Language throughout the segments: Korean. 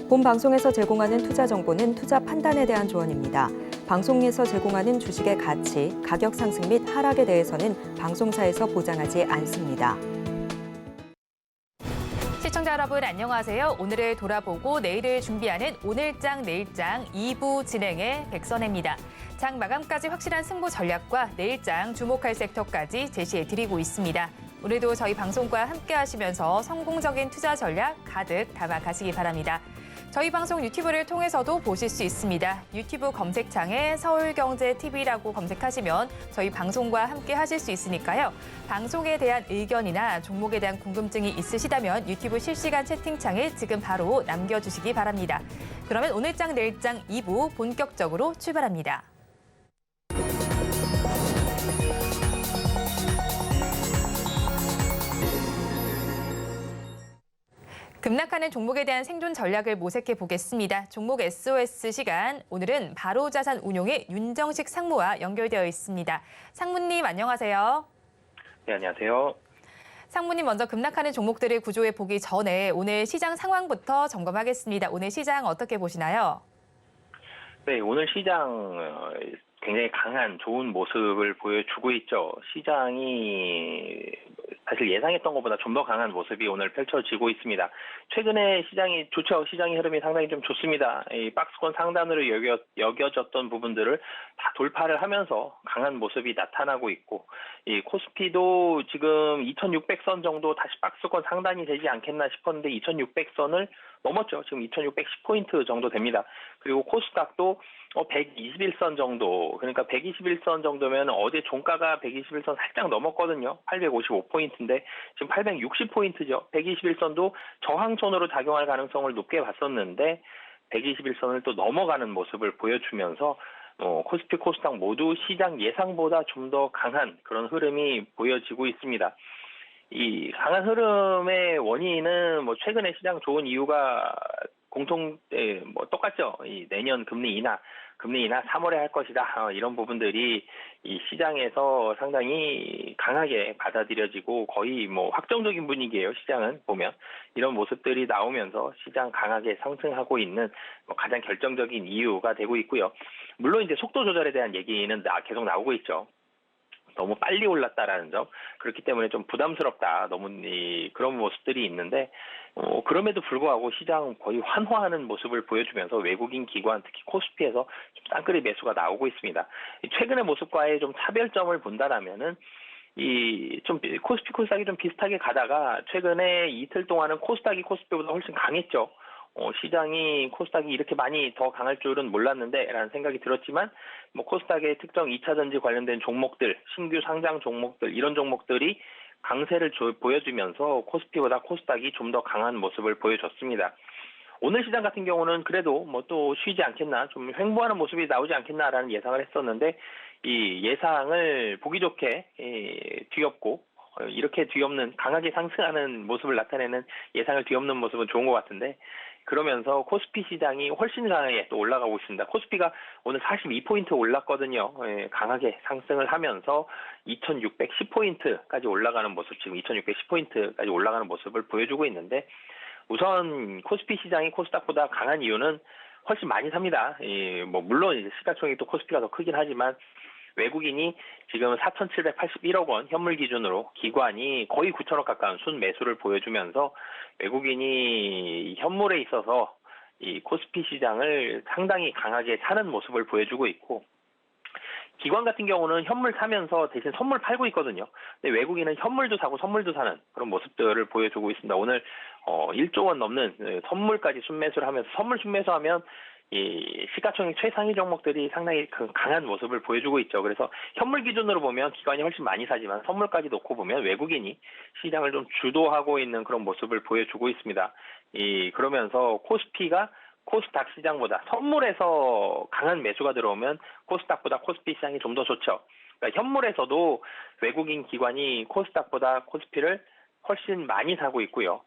본 방송에서 제공하는 투자 정보는 투자 판단에 대한 조언입니다. 방송에서 제공하는 주식의 가치, 가격 상승 및 하락에 대해서는 방송사에서 보장하지 않습니다. 시청자 여러분 안녕하세요. 오늘을 돌아보고 내일을 준비하는 오늘장 내일장 2부 진행의 백선혜입니다. 장 마감까지 확실한 승부 전략과 내일장 주목할 섹터까지 제시해드리고 있습니다. 오늘도 저희 방송과 함께 하시면서 성공적인 투자 전략 가득 담아가시기 바랍니다. 저희 방송 유튜브를 통해서도 보실 수 있습니다. 유튜브 검색창에 서울경제TV라고 검색하시면 저희 방송과 함께 하실 수 있으니까요. 방송에 대한 의견이나 종목에 대한 궁금증이 있으시다면 유튜브 실시간 채팅창에 지금 바로 남겨주시기 바랍니다. 그러면 오늘장 내일장 2부 본격적으로 출발합니다. 급락하는 종목에 대한 생존 전략을 모색해 보겠습니다. 종목 SOS 시간, 오늘은 바로자산운용의 윤정식 상무와 연결되어 있습니다. 상무님 안녕하세요. 네, 안녕하세요. 상무님 먼저 급락하는 종목들을 구조해 보기 전에 오늘 시장 상황부터 점검하겠습니다. 오늘 시장 어떻게 보시나요? 네, 오늘 시장 굉장히 강한 좋은 모습을 보여주고 있죠. 시장이 사실 예상했던 것보다 좀 더 강한 모습이 오늘 펼쳐지고 있습니다. 최근에 시장이 좋죠. 시장의 흐름이 상당히 좀 좋습니다. 이 박스권 상단으로 여겨졌던 부분들을 다 돌파를 하면서 강한 모습이 나타나고 있고, 이 코스피도 지금 2600선 정도 다시 박스권 상단이 되지 않겠나 싶었는데 2600선을 넘었죠. 지금 2610포인트 정도 됩니다. 그리고 코스닥도 121선 정도, 그러니까 121선 정도면 어제 종가가 121선 살짝 넘었거든요. 855포인트인데 지금 860포인트죠. 121선도 저항선으로 작용할 가능성을 높게 봤었는데 121선을 또 넘어가는 모습을 보여주면서 코스피, 코스닥 모두 시장 예상보다 좀 더 강한 그런 흐름이 보여지고 있습니다. 이 강한 흐름의 원인은 최근에 시장 좋은 이유가 똑같죠. 이 내년 금리 인하 3월에 할 것이다. 이런 부분들이 이 시장에서 상당히 강하게 받아들여지고 거의 확정적인 분위기예요. 시장은 보면 이런 모습들이 나오면서 시장 강하게 상승하고 있는 가장 결정적인 이유가 되고 있고요. 물론 이제 속도 조절에 대한 얘기는 계속 나오고 있죠. 너무 빨리 올랐다라는 점, 그렇기 때문에 좀 부담스럽다, 너무 그런 모습들이 있는데 그럼에도 불구하고 시장 거의 환호하는 모습을 보여주면서 외국인 기관, 특히 코스피에서 좀 쌍끌이 매수가 나오고 있습니다. 최근의 모습과의 좀 차별점을 본다라면은 좀 코스피, 코스닥이 좀 비슷하게 가다가 최근에 이틀 동안은 코스닥이 코스피보다 훨씬 강했죠. 시장이 코스닥이 이렇게 많이 더 강할 줄은 몰랐는데 라는 생각이 들었지만 코스닥의 특정 2차전지 관련된 종목들, 신규 상장 종목들, 이런 종목들이 강세를 보여주면서 코스피보다 코스닥이 좀 더 강한 모습을 보여줬습니다. 오늘 시장 같은 경우는 그래도 또 쉬지 않겠나, 좀 횡보하는 모습이 나오지 않겠나라는 예상을 했었는데 이 예상을 보기 좋게 뒤엎고 이렇게 뒤엎는, 강하게 상승하는 모습을 나타내는 예상을 뒤엎는 모습은 좋은 것 같은데, 그러면서 코스피 시장이 훨씬 강하게 또 올라가고 있습니다. 코스피가 오늘 42포인트 올랐거든요. 강하게 상승을 하면서 2610포인트까지 올라가는 모습, 지금 2610포인트까지 올라가는 모습을 보여주고 있는데, 우선 코스피 시장이 코스닥보다 강한 이유는 훨씬 많이 삽니다. 물론 이제 시가총액이 또 코스피가 더 크긴 하지만 외국인이 지금 4,781억 원 현물 기준으로 기관이 거의 9천억 가까운 순매수를 보여주면서 외국인이 현물에 있어서 이 코스피 시장을 상당히 강하게 사는 모습을 보여주고 있고, 기관 같은 경우는 현물 사면서 대신 선물 팔고 있거든요. 근데 외국인은 현물도 사고 선물도 사는 그런 모습들을 보여주고 있습니다. 오늘 1조 원 넘는 선물까지 순매수를 하면서, 선물 순매수하면 이 시가총액 최상위 종목들이 상당히 강한 모습을 보여주고 있죠. 그래서 현물 기준으로 보면 기관이 훨씬 많이 사지만 선물까지 놓고 보면 외국인이 시장을 좀 주도하고 있는 그런 모습을 보여주고 있습니다. 그러면서 코스피가 코스닥 시장보다 선물에서 강한 매수가 들어오면 코스닥보다 코스피 시장이 좀 더 좋죠. 그러니까 현물에서도 외국인 기관이 코스닥보다 코스피를 훨씬 많이 사고 있고요.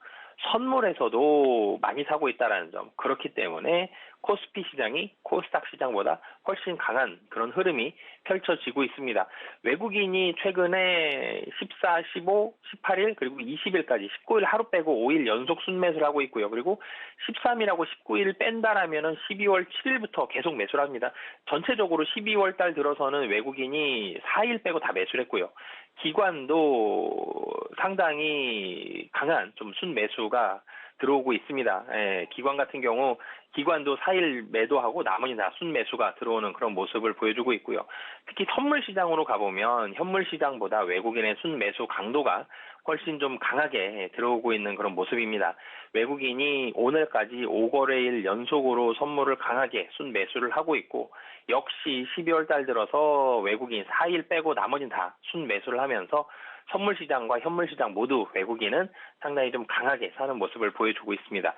선물에서도 많이 사고 있다는 점, 그렇기 때문에 코스피 시장이 코스닥 시장보다 훨씬 강한 그런 흐름이 펼쳐지고 있습니다. 외국인이 최근에 14, 15, 18일 그리고 20일까지 19일 하루 빼고 5일 연속 순매수를 하고 있고요. 그리고 13일하고 19일 뺀다라면은 12월 7일부터 계속 매수를 합니다. 전체적으로 12월 달 들어서는 외국인이 4일 빼고 다 매수를 했고요. 기관도 상당히 강한 좀 순매수가 들어오고 있습니다. 기관 같은 경우 기관도 4일 매도하고 나머지 다 순매수가 들어오는 그런 모습을 보여주고 있고요. 특히 선물 시장으로 가보면 현물 시장보다 외국인의 순매수 강도가 훨씬 좀 강하게 들어오고 있는 그런 모습입니다. 외국인이 오늘까지 5거래일 연속으로 선물을 강하게 순매수를 하고 있고 역시 12월 달 들어서 외국인 4일 빼고 나머지는 다 순매수를 하면서 선물 시장과 현물 시장 모두 외국인은 상당히 좀 강하게 사는 모습을 보여주고 있습니다.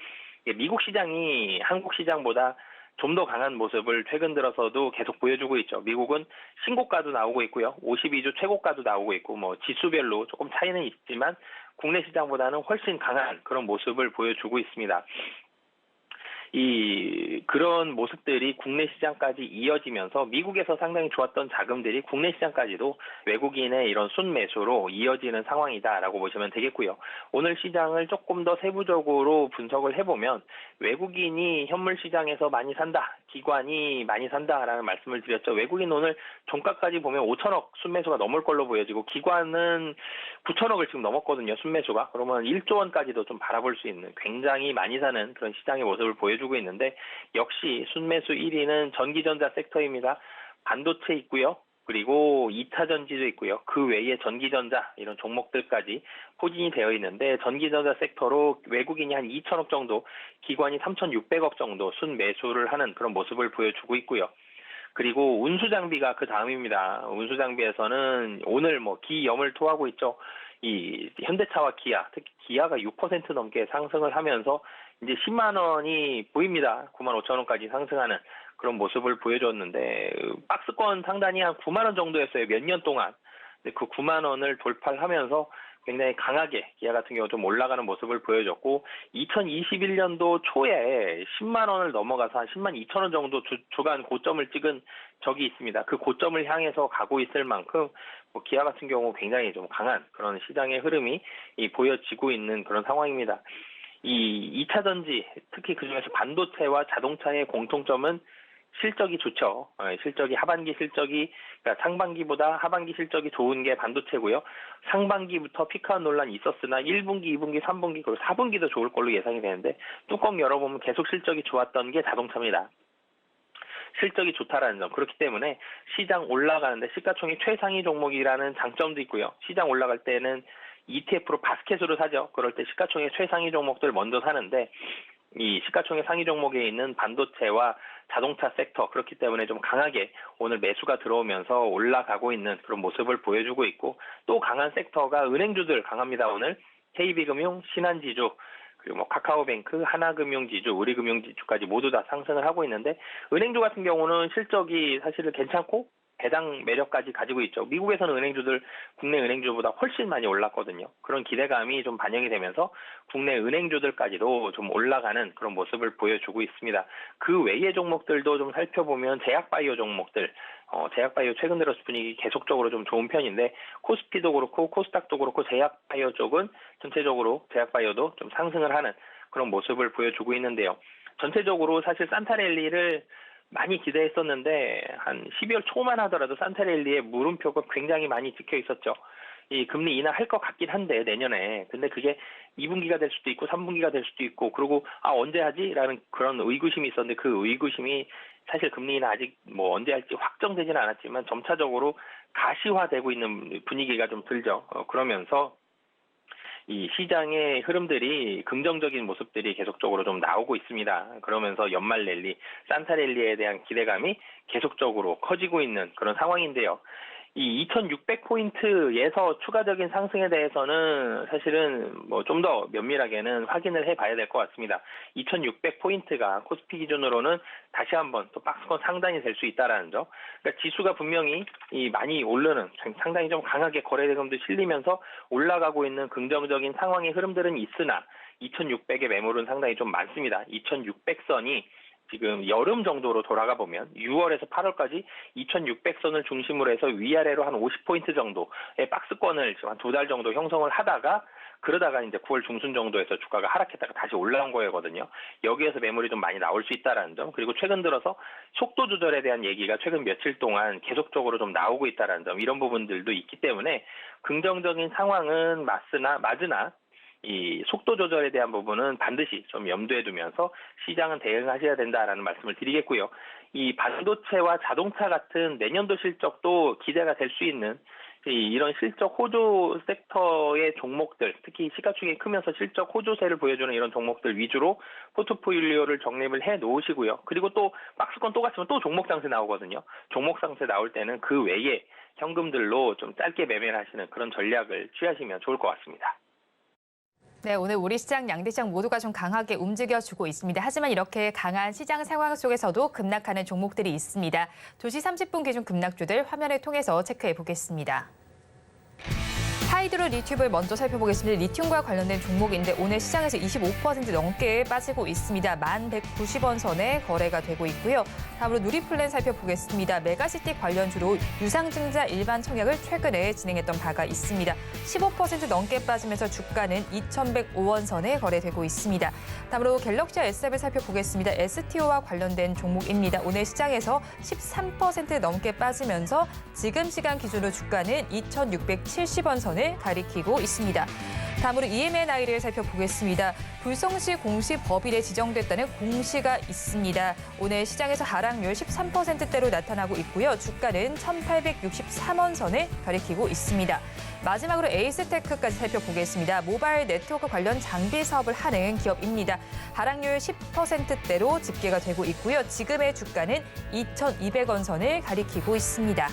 미국 시장이 한국 시장보다 좀 더 강한 모습을 최근 들어서도 계속 보여주고 있죠. 미국은 신고가도 나오고 있고요. 52주 최고가도 나오고 있고 뭐 지수별로 조금 차이는 있지만 국내 시장보다는 훨씬 강한 그런 모습을 보여주고 있습니다. 그런 모습들이 국내 시장까지 이어지면서 미국에서 상당히 좋았던 자금들이 국내 시장까지도 외국인의 이런 순매수로 이어지는 상황이다라고 보시면 되겠고요. 오늘 시장을 조금 더 세부적으로 분석을 해보면 외국인이 현물 시장에서 많이 산다, 기관이 많이 산다라는 말씀을 드렸죠. 외국인 오늘 종가까지 보면 5천억 순매수가 넘을 걸로 보여지고 기관은 9천억을 지금 넘었거든요. 순매수가. 그러면 1조 원까지도 좀 바라볼 수 있는 굉장히 많이 사는 그런 시장의 모습을 보여주고 있는데 역시 순매수 1위는 전기전자 섹터입니다. 반도체 있고요. 그리고 2차 전지도 있고요. 그 외에 전기전자 이런 종목들까지 포진이 되어 있는데 전기전자 섹터로 외국인이 한 2천억 정도, 기관이 3,600억 정도 순매수를 하는 그런 모습을 보여주고 있고요. 그리고 운수장비가 그 다음입니다. 운수장비에서는 오늘 뭐 기염을 토하고 있죠. 이 현대차와 기아, 특히 기아가 6% 넘게 상승을 하면서 이제 10만 원이 보입니다. 9만 5천 원까지 상승하는 그런 모습을 보여줬는데 박스권 상단이 한 9만 원 정도였어요. 몇 년 동안. 근데 그 9만 원을 돌파를 하면서 굉장히 강하게 기아 같은 경우 좀 올라가는 모습을 보여줬고 2021년도 초에 10만 원을 넘어가서 한 10만 2천 원 정도 주간 고점을 찍은 적이 있습니다. 그 고점을 향해서 가고 있을 만큼 기아 같은 경우 굉장히 좀 강한 그런 시장의 흐름이 보여지고 있는 그런 상황입니다. 이 2차 전지, 특히 그중에서 반도체와 자동차의 공통점은 실적이 좋죠. 실적이 하반기 실적이 그러니까 상반기보다 하반기 실적이 좋은 게 반도체고요. 상반기부터 피크아웃 논란이 있었으나 1분기, 2분기, 3분기 그리고 4분기도 좋을 걸로 예상이 되는데 뚜껑 열어보면 계속 실적이 좋았던 게 자동차입니다. 실적이 좋다라는 점. 그렇기 때문에 시장 올라가는데 시가총액 최상위 종목이라는 장점도 있고요. 시장 올라갈 때는 ETF로 바스켓으로 사죠. 그럴 때 시가총액 최상위 종목들 먼저 사는데 이 시가총액 상위 종목에 있는 반도체와 자동차 섹터 그렇기 때문에 좀 강하게 오늘 매수가 들어오면서 올라가고 있는 그런 모습을 보여주고 있고 또 강한 섹터가 은행주들 강합니다. 오늘 KB금융, 신한지주 그리고 뭐 카카오뱅크, 하나금융지주, 우리금융지주까지 모두 다 상승을 하고 있는데 은행주 같은 경우는 실적이 사실은 괜찮고 배당 매력까지 가지고 있죠. 미국에서는 은행주들 국내 은행주보다 훨씬 많이 올랐거든요. 그런 기대감이 좀 반영이 되면서 국내 은행주들까지도 좀 올라가는 그런 모습을 보여주고 있습니다. 그 외의 종목들도 좀 살펴보면 제약바이오 종목들, 제약바이오 최근 들어서 분위기 계속적으로 좀 좋은 편인데 코스피도 그렇고 코스닥도 그렇고 제약바이오 쪽은 전체적으로 제약바이오도 좀 상승을 하는 그런 모습을 보여주고 있는데요. 전체적으로 사실 산타랠리를 많이 기대했었는데 한 12월 초만 하더라도 산타랠리의 물음표가 굉장히 많이 찍혀 있었죠. 이 금리 인하할 것 같긴 한데 내년에 근데 그게 2분기가 될 수도 있고 3분기가 될 수도 있고 그리고 언제 하지라는 그런 의구심이 있었는데 그 의구심이 사실 금리 인하 아직 뭐 언제 할지 확정되지는 않았지만 점차적으로 가시화되고 있는 분위기가 좀 들죠. 그러면서 이 시장의 흐름들이 긍정적인 모습들이 계속적으로 좀 나오고 있습니다. 그러면서 연말 랠리, 산타 랠리에 대한 기대감이 계속적으로 커지고 있는 그런 상황인데요. 이 2600포인트에서 추가적인 상승에 대해서는 사실은 뭐 좀 더 면밀하게는 확인을 해봐야 될 것 같습니다. 2600포인트가 코스피 기준으로는 다시 한번 또 박스권 상단이 될 수 있다라는 점. 그러니까 지수가 분명히 많이 오르는 상당히 좀 강하게 거래대금도 실리면서 올라가고 있는 긍정적인 상황의 흐름들은 있으나 2600의 매물은 상당히 좀 많습니다. 2600선이 지금 여름 정도로 돌아가 보면 6월에서 8월까지 2,600선을 중심으로 해서 위아래로 한 50포인트 정도의 박스권을 지금 한 2달 정도 형성을 하다가 그러다가 이제 9월 중순 정도에서 주가가 하락했다가 다시 올라온 거거든요. 여기에서 매물이 좀 많이 나올 수 있다라는 점, 그리고 최근 들어서 속도 조절에 대한 얘기가 최근 며칠 동안 계속적으로 좀 나오고 있다라는 점, 이런 부분들도 있기 때문에 긍정적인 상황은 맞으나 이 속도 조절에 대한 부분은 반드시 좀 염두에 두면서 시장은 대응하셔야 된다라는 말씀을 드리겠고요. 이 반도체와 자동차 같은 내년도 실적도 기대가 될 수 있는 이런 실적 호조 섹터의 종목들, 특히 시가총액이 크면서 실적 호조세를 보여주는 이런 종목들 위주로 포트폴리오를 정립을 해 놓으시고요. 그리고 또 박스권 또 갔으면 또 종목 상세 나오거든요. 종목 상세 나올 때는 그 외에 현금들로 좀 짧게 매매를 하시는 그런 전략을 취하시면 좋을 것 같습니다. 네, 오늘 우리 시장, 양대시장 모두가 좀 강하게 움직여주고 있습니다. 하지만 이렇게 강한 시장 상황 속에서도 급락하는 종목들이 있습니다. 2시 30분 기준 급락주들 화면을 통해서 체크해 보겠습니다. 하이드로 리튬을 먼저 살펴보겠습니다. 리튬과 관련된 종목인데 오늘 시장에서 25% 넘게 빠지고 있습니다. 1,190원 선에 거래가 되고 있고요. 다음으로 누리플랜 살펴보겠습니다. 메가시티 관련주로 유상증자 일반 청약을 최근에 진행했던 바가 있습니다. 15% 넘게 빠지면서 주가는 2,105원 선에 거래되고 있습니다. 다음으로 갤럭시와 SF을 살펴보겠습니다. STO와 관련된 종목입니다. 오늘 시장에서 13% 넘게 빠지면서 지금 시간 기준으로 주가는 2,670원 선을 가리키고 있습니다. 다음으로 EMNI를 살펴보겠습니다. 불성시 공시 법일에 지정됐다는 공시가 있습니다. 오늘 시장에서 하락률 13%대로 나타나고 있고요. 주가는 1,863원 선을 가리키고 있습니다. 마지막으로 에이스테크까지 살펴보겠습니다. 모바일 네트워크 관련 장비 사업을 하는 기업입니다. 하락률 10%대로 집계가 되고 있고요. 지금의 주가는 2,200원 선을 가리키고 있습니다.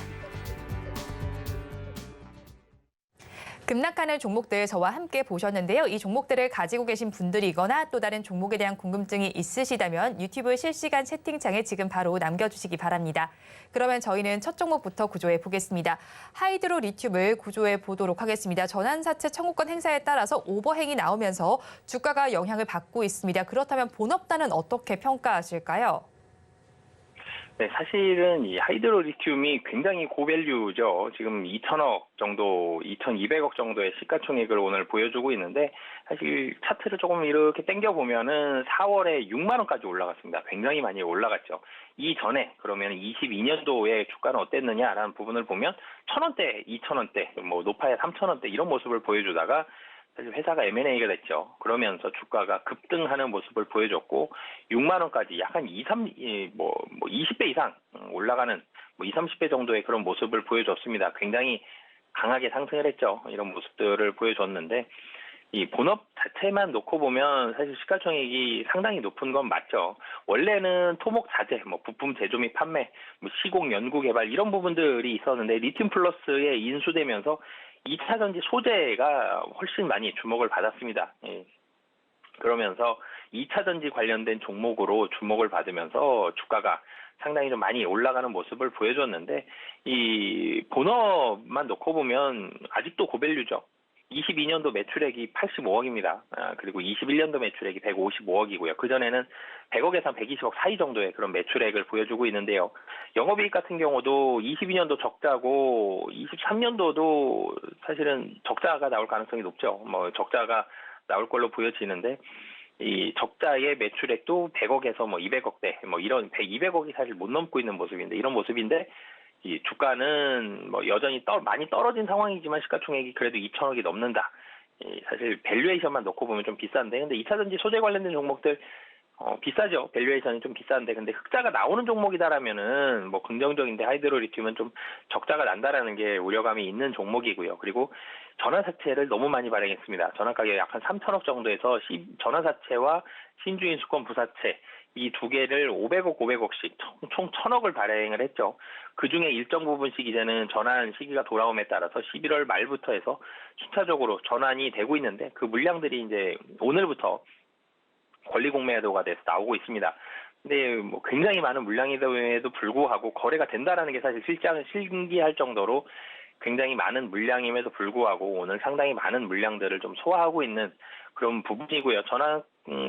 급락하는 종목들 저와 함께 보셨는데요. 이 종목들을 가지고 계신 분들이거나 또 다른 종목에 대한 궁금증이 있으시다면 유튜브 실시간 채팅창에 지금 바로 남겨주시기 바랍니다. 그러면 저희는 첫 종목부터 구조해 보겠습니다. 하이드로 리튬을 구조해 보도록 하겠습니다. 전환사채 청구권 행사에 따라서 오버행이 나오면서 주가가 영향을 받고 있습니다. 그렇다면 본업단은 어떻게 평가하실까요? 네, 사실은 이 하이드로 리튬이 굉장히 고밸류죠. 지금 2,000억 정도, 2,200억 정도의 시가총액을 오늘 보여주고 있는데, 사실 차트를 조금 이렇게 당겨보면은 4월에 6만 원까지 올라갔습니다. 굉장히 많이 올라갔죠. 이전에 그러면 22년도에 주가는 어땠느냐라는 부분을 보면 1,000원대, 2,000원대, 뭐 높아야 3,000원대 이런 모습을 보여주다가 사실 회사가 M&A가 됐죠. 그러면서 주가가 급등하는 모습을 보여줬고 6만 원까지 약간 20배 이상 올라가는 20, 30배 정도의 그런 모습을 보여줬습니다. 굉장히 강하게 상승을 했죠. 이런 모습들을 보여줬는데 이 본업 자체만 놓고 보면 사실 시가총액이 상당히 높은 건 맞죠. 원래는 토목 자재, 부품 제조 및 판매, 시공, 연구, 개발 이런 부분들이 있었는데 리튬 플러스에 인수되면서 2차 전지 소재가 훨씬 많이 주목을 받았습니다. 예. 그러면서 2차 전지 관련된 종목으로 주목을 받으면서 주가가 상당히 좀 많이 올라가는 모습을 보여줬는데 이 본업만 놓고 보면 아직도 고밸류죠. 22년도 매출액이 85억입니다. 그리고 21년도 매출액이 155억이고요. 그전에는 100억에서 한 120억 사이 정도의 그런 매출액을 보여주고 있는데요. 영업이익 같은 경우도 22년도 적자고 23년도도 사실은 적자가 나올 가능성이 높죠. 적자가 나올 걸로 보여지는데 이 적자의 매출액도 100억에서 200억대 이런 200억이 사실 못 넘고 있는 모습인데 이런 모습인데 이 주가는 여전히 많이 떨어진 상황이지만 시가총액이 그래도 2천억이 넘는다. 사실 밸류에이션만 놓고 보면 좀 비싼데 근데 2차전지 소재 관련된 종목들 비싸죠. 밸류에이션이 좀 비싼데 근데 흑자가 나오는 종목이다라면은 긍정적인데 하이드로 리튬은 좀 적자가 난다라는 게 우려감이 있는 종목이고요. 그리고 전환사채를 너무 많이 발행했습니다. 전환 가격이 약 한 3천억 정도에서 전환사채와 신주인수권 부사채 이 두 개를 500억, 500억씩 총 1,000억을 발행을 했죠. 그중에 일정 부분씩 이제는 전환 시기가 돌아옴에 따라서 11월 말부터 해서 순차적으로 전환이 되고 있는데 그 물량들이 이제 오늘부터 권리공매도가 돼서 나오고 있습니다. 근데 굉장히 많은 물량임에도 불구하고 거래가 된다라는 게 사실 실장은 신기할 정도로 굉장히 많은 물량임에도 불구하고 오늘 상당히 많은 물량들을 좀 소화하고 있는 그런 부분이고요. 전환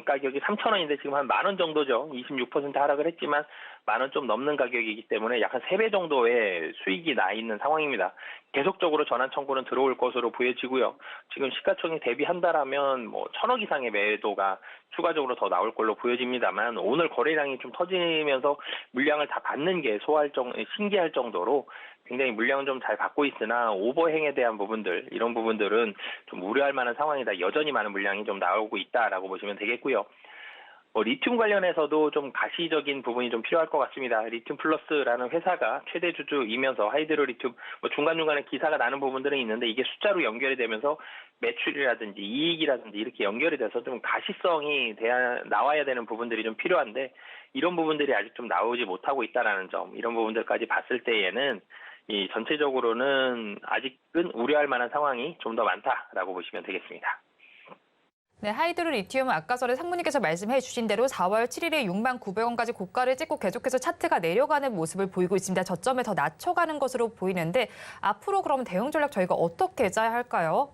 가격이 3,000원인데 지금 한 10,000원 정도죠. 26% 하락을 했지만 10,000원 좀 넘는 가격이기 때문에 약 한 3배 정도의 수익이 나 있는 상황입니다. 계속적으로 전환 청구는 들어올 것으로 보여지고요. 지금 시가총액 대비한다라면 뭐 1,000억 이상의 매도가 추가적으로 더 나올 걸로 보여집니다만 오늘 거래량이 좀 터지면서 물량을 다 받는 게 신기할 정도로 굉장히 물량은 좀 잘 받고 있으나 오버행에 대한 부분들 이런 부분들은 좀 우려할 만한 상황이다. 여전히 많은 물량이 좀 나오고 있다라고 보시면 되겠고요. 리튬 관련해서도 좀 가시적인 부분이 좀 필요할 것 같습니다. 리튬 플러스라는 회사가 최대 주주이면서 하이드로 리튬 중간중간에 기사가 나는 부분들은 있는데 이게 숫자로 연결이 되면서 매출이라든지 이익이라든지 이렇게 연결이 돼서 좀 가시성이 나와야 되는 부분들이 좀 필요한데 이런 부분들이 아직 좀 나오지 못하고 있다라는 점 이런 부분들까지 봤을 때에는 이 전체적으로는 아직은 우려할 만한 상황이 좀 더 많다라고 보시면 되겠습니다. 네, 하이드로 리튬은 아까 전에 상무님께서 말씀해 주신 대로 4월 7일에 69,900원까지 고가를 찍고 계속해서 차트가 내려가는 모습을 보이고 있습니다. 저점을 더 낮춰가는 것으로 보이는데 앞으로 그럼 대응 전략 저희가 어떻게 짜야 할까요?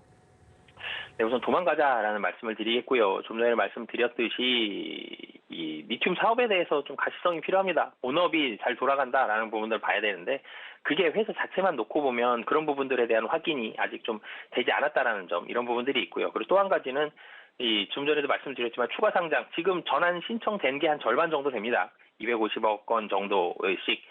네, 우선 도망가자라는 말씀을 드리겠고요. 좀 전에 말씀드렸듯이 이 리튬 사업에 대해서 좀 가시성이 필요합니다. 본업이 잘 돌아간다라는 부분들을 봐야 되는데 그게 회사 자체만 놓고 보면 그런 부분들에 대한 확인이 아직 좀 되지 않았다라는 점 이런 부분들이 있고요. 그리고 또 한 가지는 좀 전에도 말씀드렸지만 추가 상장 지금 전환 신청된 게 한 절반 정도 됩니다. 250억 원 정도씩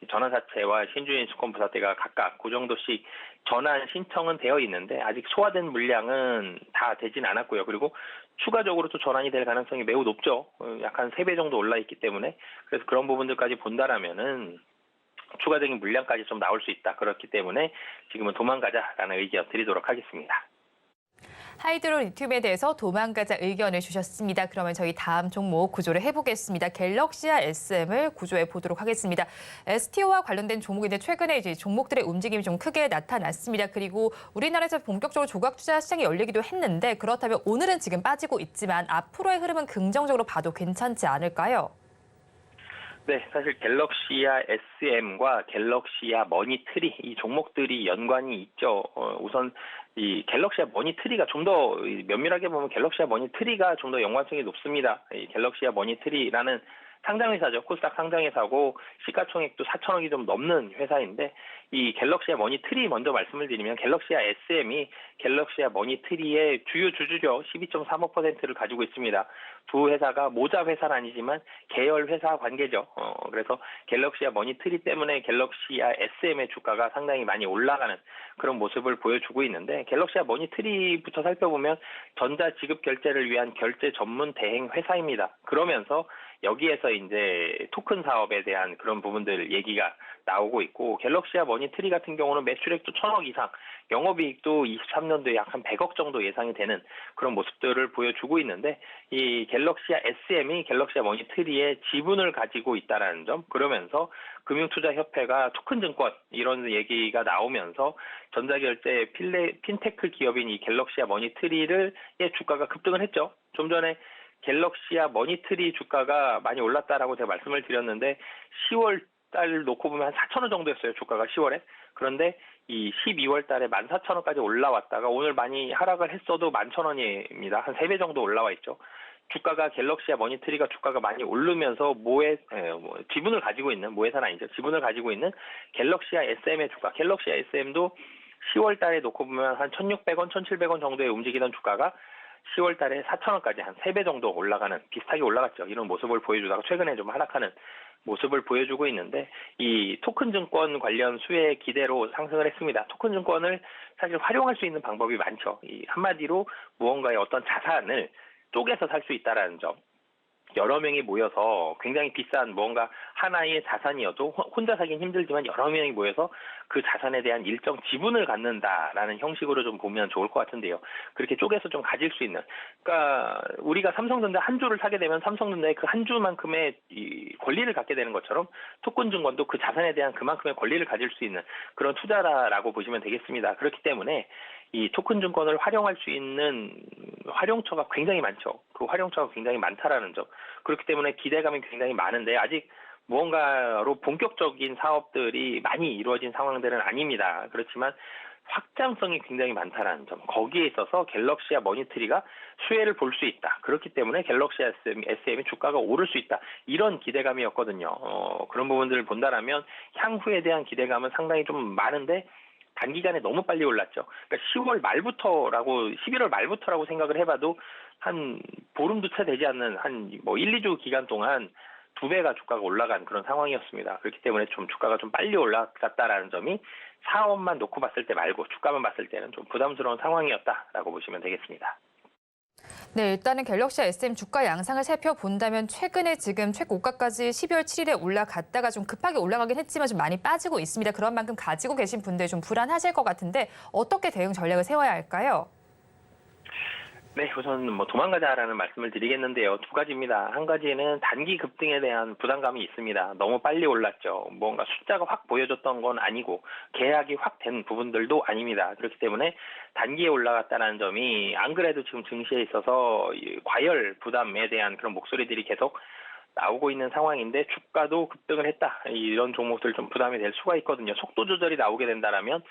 전환사채와 신주인 수권부사대가 각각 그 정도씩 전환 신청은 되어 있는데 아직 소화된 물량은 다 되진 않았고요. 그리고 추가적으로 또 전환이 될 가능성이 매우 높죠. 약 한 3배 정도 올라 있기 때문에 그래서 그런 부분들까지 본다라면은 추가적인 물량까지 좀 나올 수 있다. 그렇기 때문에 지금은 도망가자라는 의견 드리도록 하겠습니다. 하이드로 리튬에 대해서 도망가자 의견을 주셨습니다. 그러면 저희 다음 종목 구조를 해보겠습니다. 갤럭시아 SM을 구조해 보도록 하겠습니다. STO와 관련된 종목인데 최근에 이제 종목들의 움직임이 좀 크게 나타났습니다. 그리고 우리나라에서 본격적으로 조각 투자 시장이 열리기도 했는데 그렇다면 오늘은 지금 빠지고 있지만 앞으로의 흐름은 긍정적으로 봐도 괜찮지 않을까요? 네, 사실 갤럭시아 SM과 갤럭시아 머니트리 이 종목들이 연관이 있죠. 우선 이 갤럭시아 머니트리가 좀 더 면밀하게 보면 갤럭시아 머니트리가 좀 더 연관성이 높습니다. 이 갤럭시아 머니트리라는 상장회사죠. 코스닥 상장회사고 시가총액도 4,000억이 좀 넘는 회사인데 이 갤럭시아 머니트리 먼저 말씀을 드리면 갤럭시아 SM이 갤럭시아 머니트리의 주요 주주죠. 12.35%를 가지고 있습니다. 두 회사가 모자 회사는 아니지만 계열 회사 관계죠. 그래서 갤럭시아 머니트리 때문에 갤럭시아 SM의 주가가 상당히 많이 올라가는 그런 모습을 보여주고 있는데 갤럭시아 머니트리부터 살펴보면 전자 지급 결제를 위한 결제 전문 대행 회사입니다. 그러면서 여기에서 이제 토큰 사업에 대한 그런 부분들 얘기가 나오고 있고 갤럭시아 머니트리 같은 경우는 매출액도 1,000억 이상, 영업이익도 23년도에 약 한 100억 정도 예상이 되는 그런 모습들을 보여주고 있는데 이 갤럭시아 SM이 갤럭시아 머니트리의 지분을 가지고 있다라는 점 그러면서 금융투자협회가 토큰증권 이런 얘기가 나오면서 전자결제 핀테크 기업인 이 갤럭시아 머니트리의 주가가 급등을 했죠. 좀 전에 갤럭시아 머니트리 주가가 많이 올랐다라고 제가 말씀을 드렸는데 10월 달 놓고 보면 한 4,000원 정도였어요. 주가가 10월에. 그런데 이 12월 달에 14,000원까지 올라왔다가 오늘 많이 하락을 했어도 11,000원입니다. 한 3배 정도 올라와 있죠. 주가가 갤럭시아 머니트리가 주가가 많이 오르면서 지분을 가지고 있는 모회사는 아니죠. 지분을 가지고 있는 갤럭시아 SM의 주가. 갤럭시아 SM도 10월 달에 놓고 보면 한 1,600원, 1,700원 정도에 움직이던 주가가 10월 달에 4,000원까지 한 3배 정도 올라가는 비슷하게 올라갔죠. 이런 모습을 보여주다가 최근에 좀 하락하는 모습을 보여주고 있는데 이 토큰 증권 관련 수혜 기대로 상승을 했습니다. 토큰 증권을 사실 활용할 수 있는 방법이 많죠. 이 한마디로 무언가의 어떤 자산을 쪼개서 살 수 있다라는 점. 여러 명이 모여서 굉장히 비싼 뭔가 하나의 자산이어도 혼자 사긴 힘들지만 여러 명이 모여서 그 자산에 대한 일정 지분을 갖는다라는 형식으로 좀 보면 좋을 것 같은데요. 그렇게 쪼개서 좀 가질 수 있는. 그러니까 우리가 삼성전자 한 주를 사게 되면 삼성전자의 그 한 주만큼의 이 권리를 갖게 되는 것처럼 토큰증권도 그 자산에 대한 그만큼의 권리를 가질 수 있는 그런 투자라고 보시면 되겠습니다. 그렇기 때문에 이 토큰 증권을 활용할 수 있는 활용처가 굉장히 많죠. 그 활용처가 굉장히 많다라는 점. 그렇기 때문에 기대감이 굉장히 많은데 아직 무언가로 본격적인 사업들이 많이 이루어진 상황들은 아닙니다. 그렇지만 확장성이 굉장히 많다라는 점. 거기에 있어서 갤럭시와 머니트리가 수혜를 볼 수 있다. 그렇기 때문에 갤럭시 SM이 주가가 오를 수 있다. 이런 기대감이었거든요. 그런 부분들을 본다라면 향후에 대한 기대감은 상당히 좀 많은데 단기간에 너무 빨리 올랐죠. 그러니까 10월 말부터라고 11월 말부터라고 생각을 해봐도 한 보름도 채 되지 않는 한 뭐 1, 2주 기간 동안 2배가 주가가 올라간 그런 상황이었습니다. 그렇기 때문에 좀 주가가 좀 빨리 올라갔다라는 점이 사업만 놓고 봤을 때 말고 주가만 봤을 때는 좀 부담스러운 상황이었다라고 보시면 되겠습니다. 네, 일단은 갤럭시 SM 주가 양상을 살펴본다면 최근에 지금 최고가까지 12월 7일에 올라갔다가 좀 급하게 올라가긴 했지만 좀 많이 빠지고 있습니다. 그런 만큼 가지고 계신 분들 좀 불안하실 것 같은데 어떻게 대응 전략을 세워야 할까요? 네, 우선 뭐 도망가자라는 말씀을 드리겠는데요. 두 가지입니다. 한 가지는 단기 급등에 대한 부담감이 있습니다. 너무 빨리 올랐죠. 뭔가 숫자가 확 보여줬던 건 아니고 계약이 확 된 부분들도 아닙니다. 그렇기 때문에 단기에 올라갔다는 점이 안 그래도 지금 증시에 있어서 과열 부담에 대한 그런 목소리들이 계속 나오고 있는 상황인데 주가도 급등을 했다. 이런 종목들 좀 부담이 될 수가 있거든요. 속도 조절이 나오게 된다라면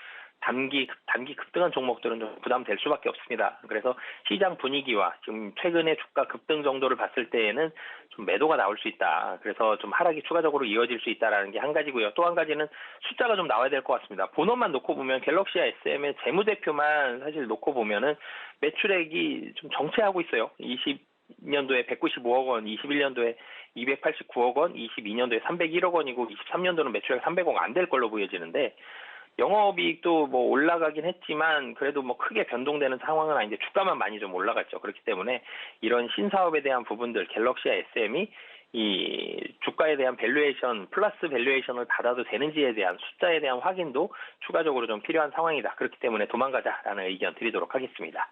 단기 급등한 종목들은 좀 부담될 수밖에 없습니다. 그래서 시장 분위기와 지금 최근의 주가 급등 정도를 봤을 때에는 좀 매도가 나올 수 있다. 그래서 좀 하락이 추가적으로 이어질 수 있다라는 게 한 가지고요. 또 한 가지는 숫자가 좀 나와야 될 것 같습니다. 본업만 놓고 보면 갤럭시와 SM의 재무대표만 사실 놓고 보면은 매출액이 좀 정체하고 있어요. 20년도에 195억 원, 21년도에 289억 원, 22년도에 301억 원이고 23년도는 매출액 300억 안 될 걸로 보여지는데 영업이익도 뭐 올라가긴 했지만 그래도 뭐 크게 변동되는 상황은 아닌데 주가만 많이 좀 올라갔죠. 그렇기 때문에 이런 신사업에 대한 부분들 갤럭시와 SM이 이 주가에 대한 밸류에이션 플러스 밸류에이션을 받아도 되는지에 대한 숫자에 대한 확인도 추가적으로 좀 필요한 상황이다. 그렇기 때문에 도망가자라는 의견 드리도록 하겠습니다.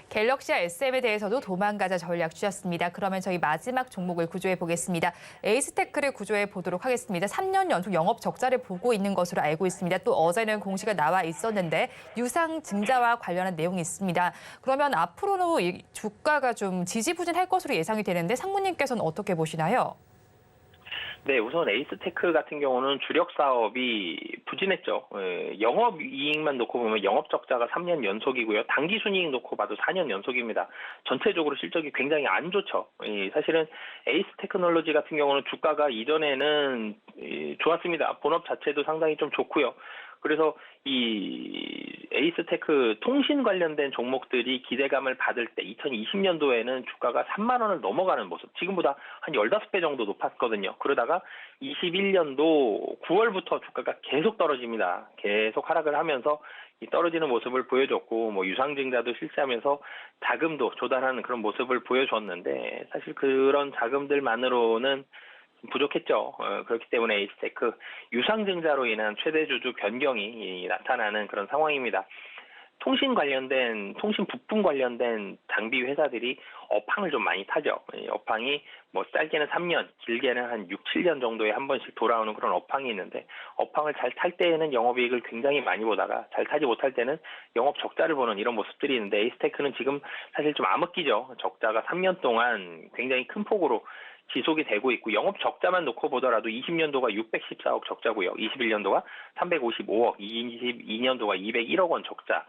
갤럭시와 SM에 대해서도 도망가자 전략 주셨습니다. 그러면 저희 마지막 종목을 구조해 보겠습니다. 에이스테크를 구조해 보도록 하겠습니다. 3년 연속 영업 적자를 보고 있는 것으로 알고 있습니다. 또 어제는 공시가 나와 있었는데 유상증자와 관련한 내용이 있습니다. 그러면 앞으로는 이 주가가 좀 지지부진할 것으로 예상이 되는데 상무님께서는 어떻게 보시나요? 네, 우선 에이스테크 같은 경우는 주력 사업이 부진했죠. 영업이익만 놓고 보면 영업 적자가 3년 연속이고요. 당기순이익 놓고 봐도 4년 연속입니다. 전체적으로 실적이 굉장히 안 좋죠. 사실은 에이스테크놀로지 같은 경우는 주가가 이전에는 좋았습니다. 본업 자체도 상당히 좀 좋고요. 그래서 이 에이스테크 통신 관련된 종목들이 기대감을 받을 때 2020년도에는 주가가 3만 원을 넘어가는 모습, 지금보다 한 15배 정도 높았거든요. 그러다가 21년도 9월부터 주가가 계속 떨어집니다. 계속 하락을 하면서 이 떨어지는 모습을 보여줬고 뭐 유상증자도 실시하면서 자금도 조달하는 그런 모습을 보여줬는데 사실 그런 자금들만으로는 부족했죠. 그렇기 때문에 에이스테크 유상증자로 인한 최대주주 변경이 나타나는 그런 상황입니다. 통신 부품 관련된 장비 회사들이 업황을 좀 많이 타죠. 업황이 뭐 짧게는 3년, 길게는 한 6, 7년 정도에 한 번씩 돌아오는 그런 업황이 있는데 업황을 잘 탈 때에는 영업이익을 굉장히 많이 보다가 잘 타지 못할 때는 영업 적자를 보는 이런 모습들이 있는데 에이스테크는 지금 사실 좀 암흑기죠. 적자가 3년 동안 굉장히 큰 폭으로 지속이 되고 있고 영업 적자만 놓고 보더라도 20년도가 614억 적자고요. 21년도가 355억, 22년도가 201억 원 적자.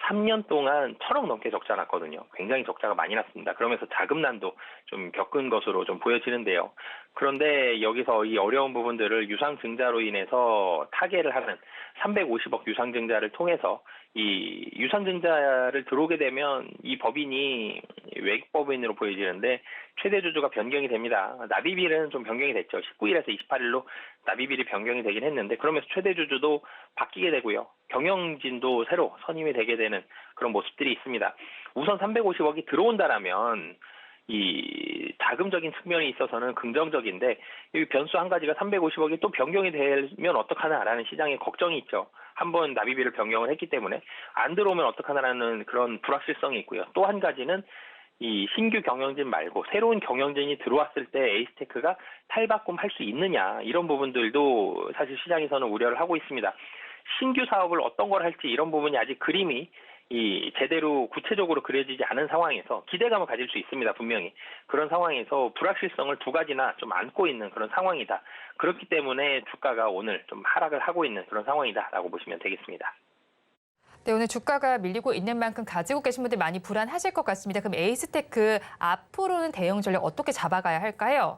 3년 동안 1,000억 넘게 적자 났거든요. 굉장히 적자가 많이 났습니다. 그러면서 자금난도 좀 겪은 것으로 좀 보여지는데요. 그런데 여기서 이 어려운 부분들을 유상증자로 인해서 타개를 하는 350억 유상증자를 통해서 이 유상증자를 들어오게 되면 이 법인이 외국법인으로 보여지는데 최대 주주가 변경이 됩니다. 납입일은 좀 변경이 됐죠. 19일에서 28일로 납입일이 변경이 되긴 했는데 그러면서 최대 주주도 바뀌게 되고요. 경영진도 새로 선임이 되게 되는 그런 모습들이 있습니다. 우선 350억이 들어온다라면 이 자금적인 측면이 있어서는 긍정적인데 이 변수 한 가지가 350억이 또 변경이 되면 어떡하나라는 시장의 걱정이 있죠. 한번 납입일을 변경을 했기 때문에 안 들어오면 어떡하나라는 그런 불확실성이 있고요. 또 한 가지는 이 신규 경영진 말고 새로운 경영진이 들어왔을 때 에이스테크가 탈바꿈할 수 있느냐 이런 부분들도 사실 시장에서는 우려를 하고 있습니다. 신규 사업을 어떤 걸 할지 이런 부분이 아직 그림이 이 제대로 구체적으로 그려지지 않은 상황에서 기대감을 가질 수 있습니다. 분명히 그런 상황에서 불확실성을 두 가지나 좀 안고 있는 그런 상황이다. 그렇기 때문에 주가가 오늘 좀 하락을 하고 있는 그런 상황이다라고 보시면 되겠습니다. 네, 오늘 주가가 밀리고 있는 만큼 가지고 계신 분들 많이 불안하실 것 같습니다. 그럼 에이스테크 앞으로는 대응 전략 어떻게 잡아가야 할까요?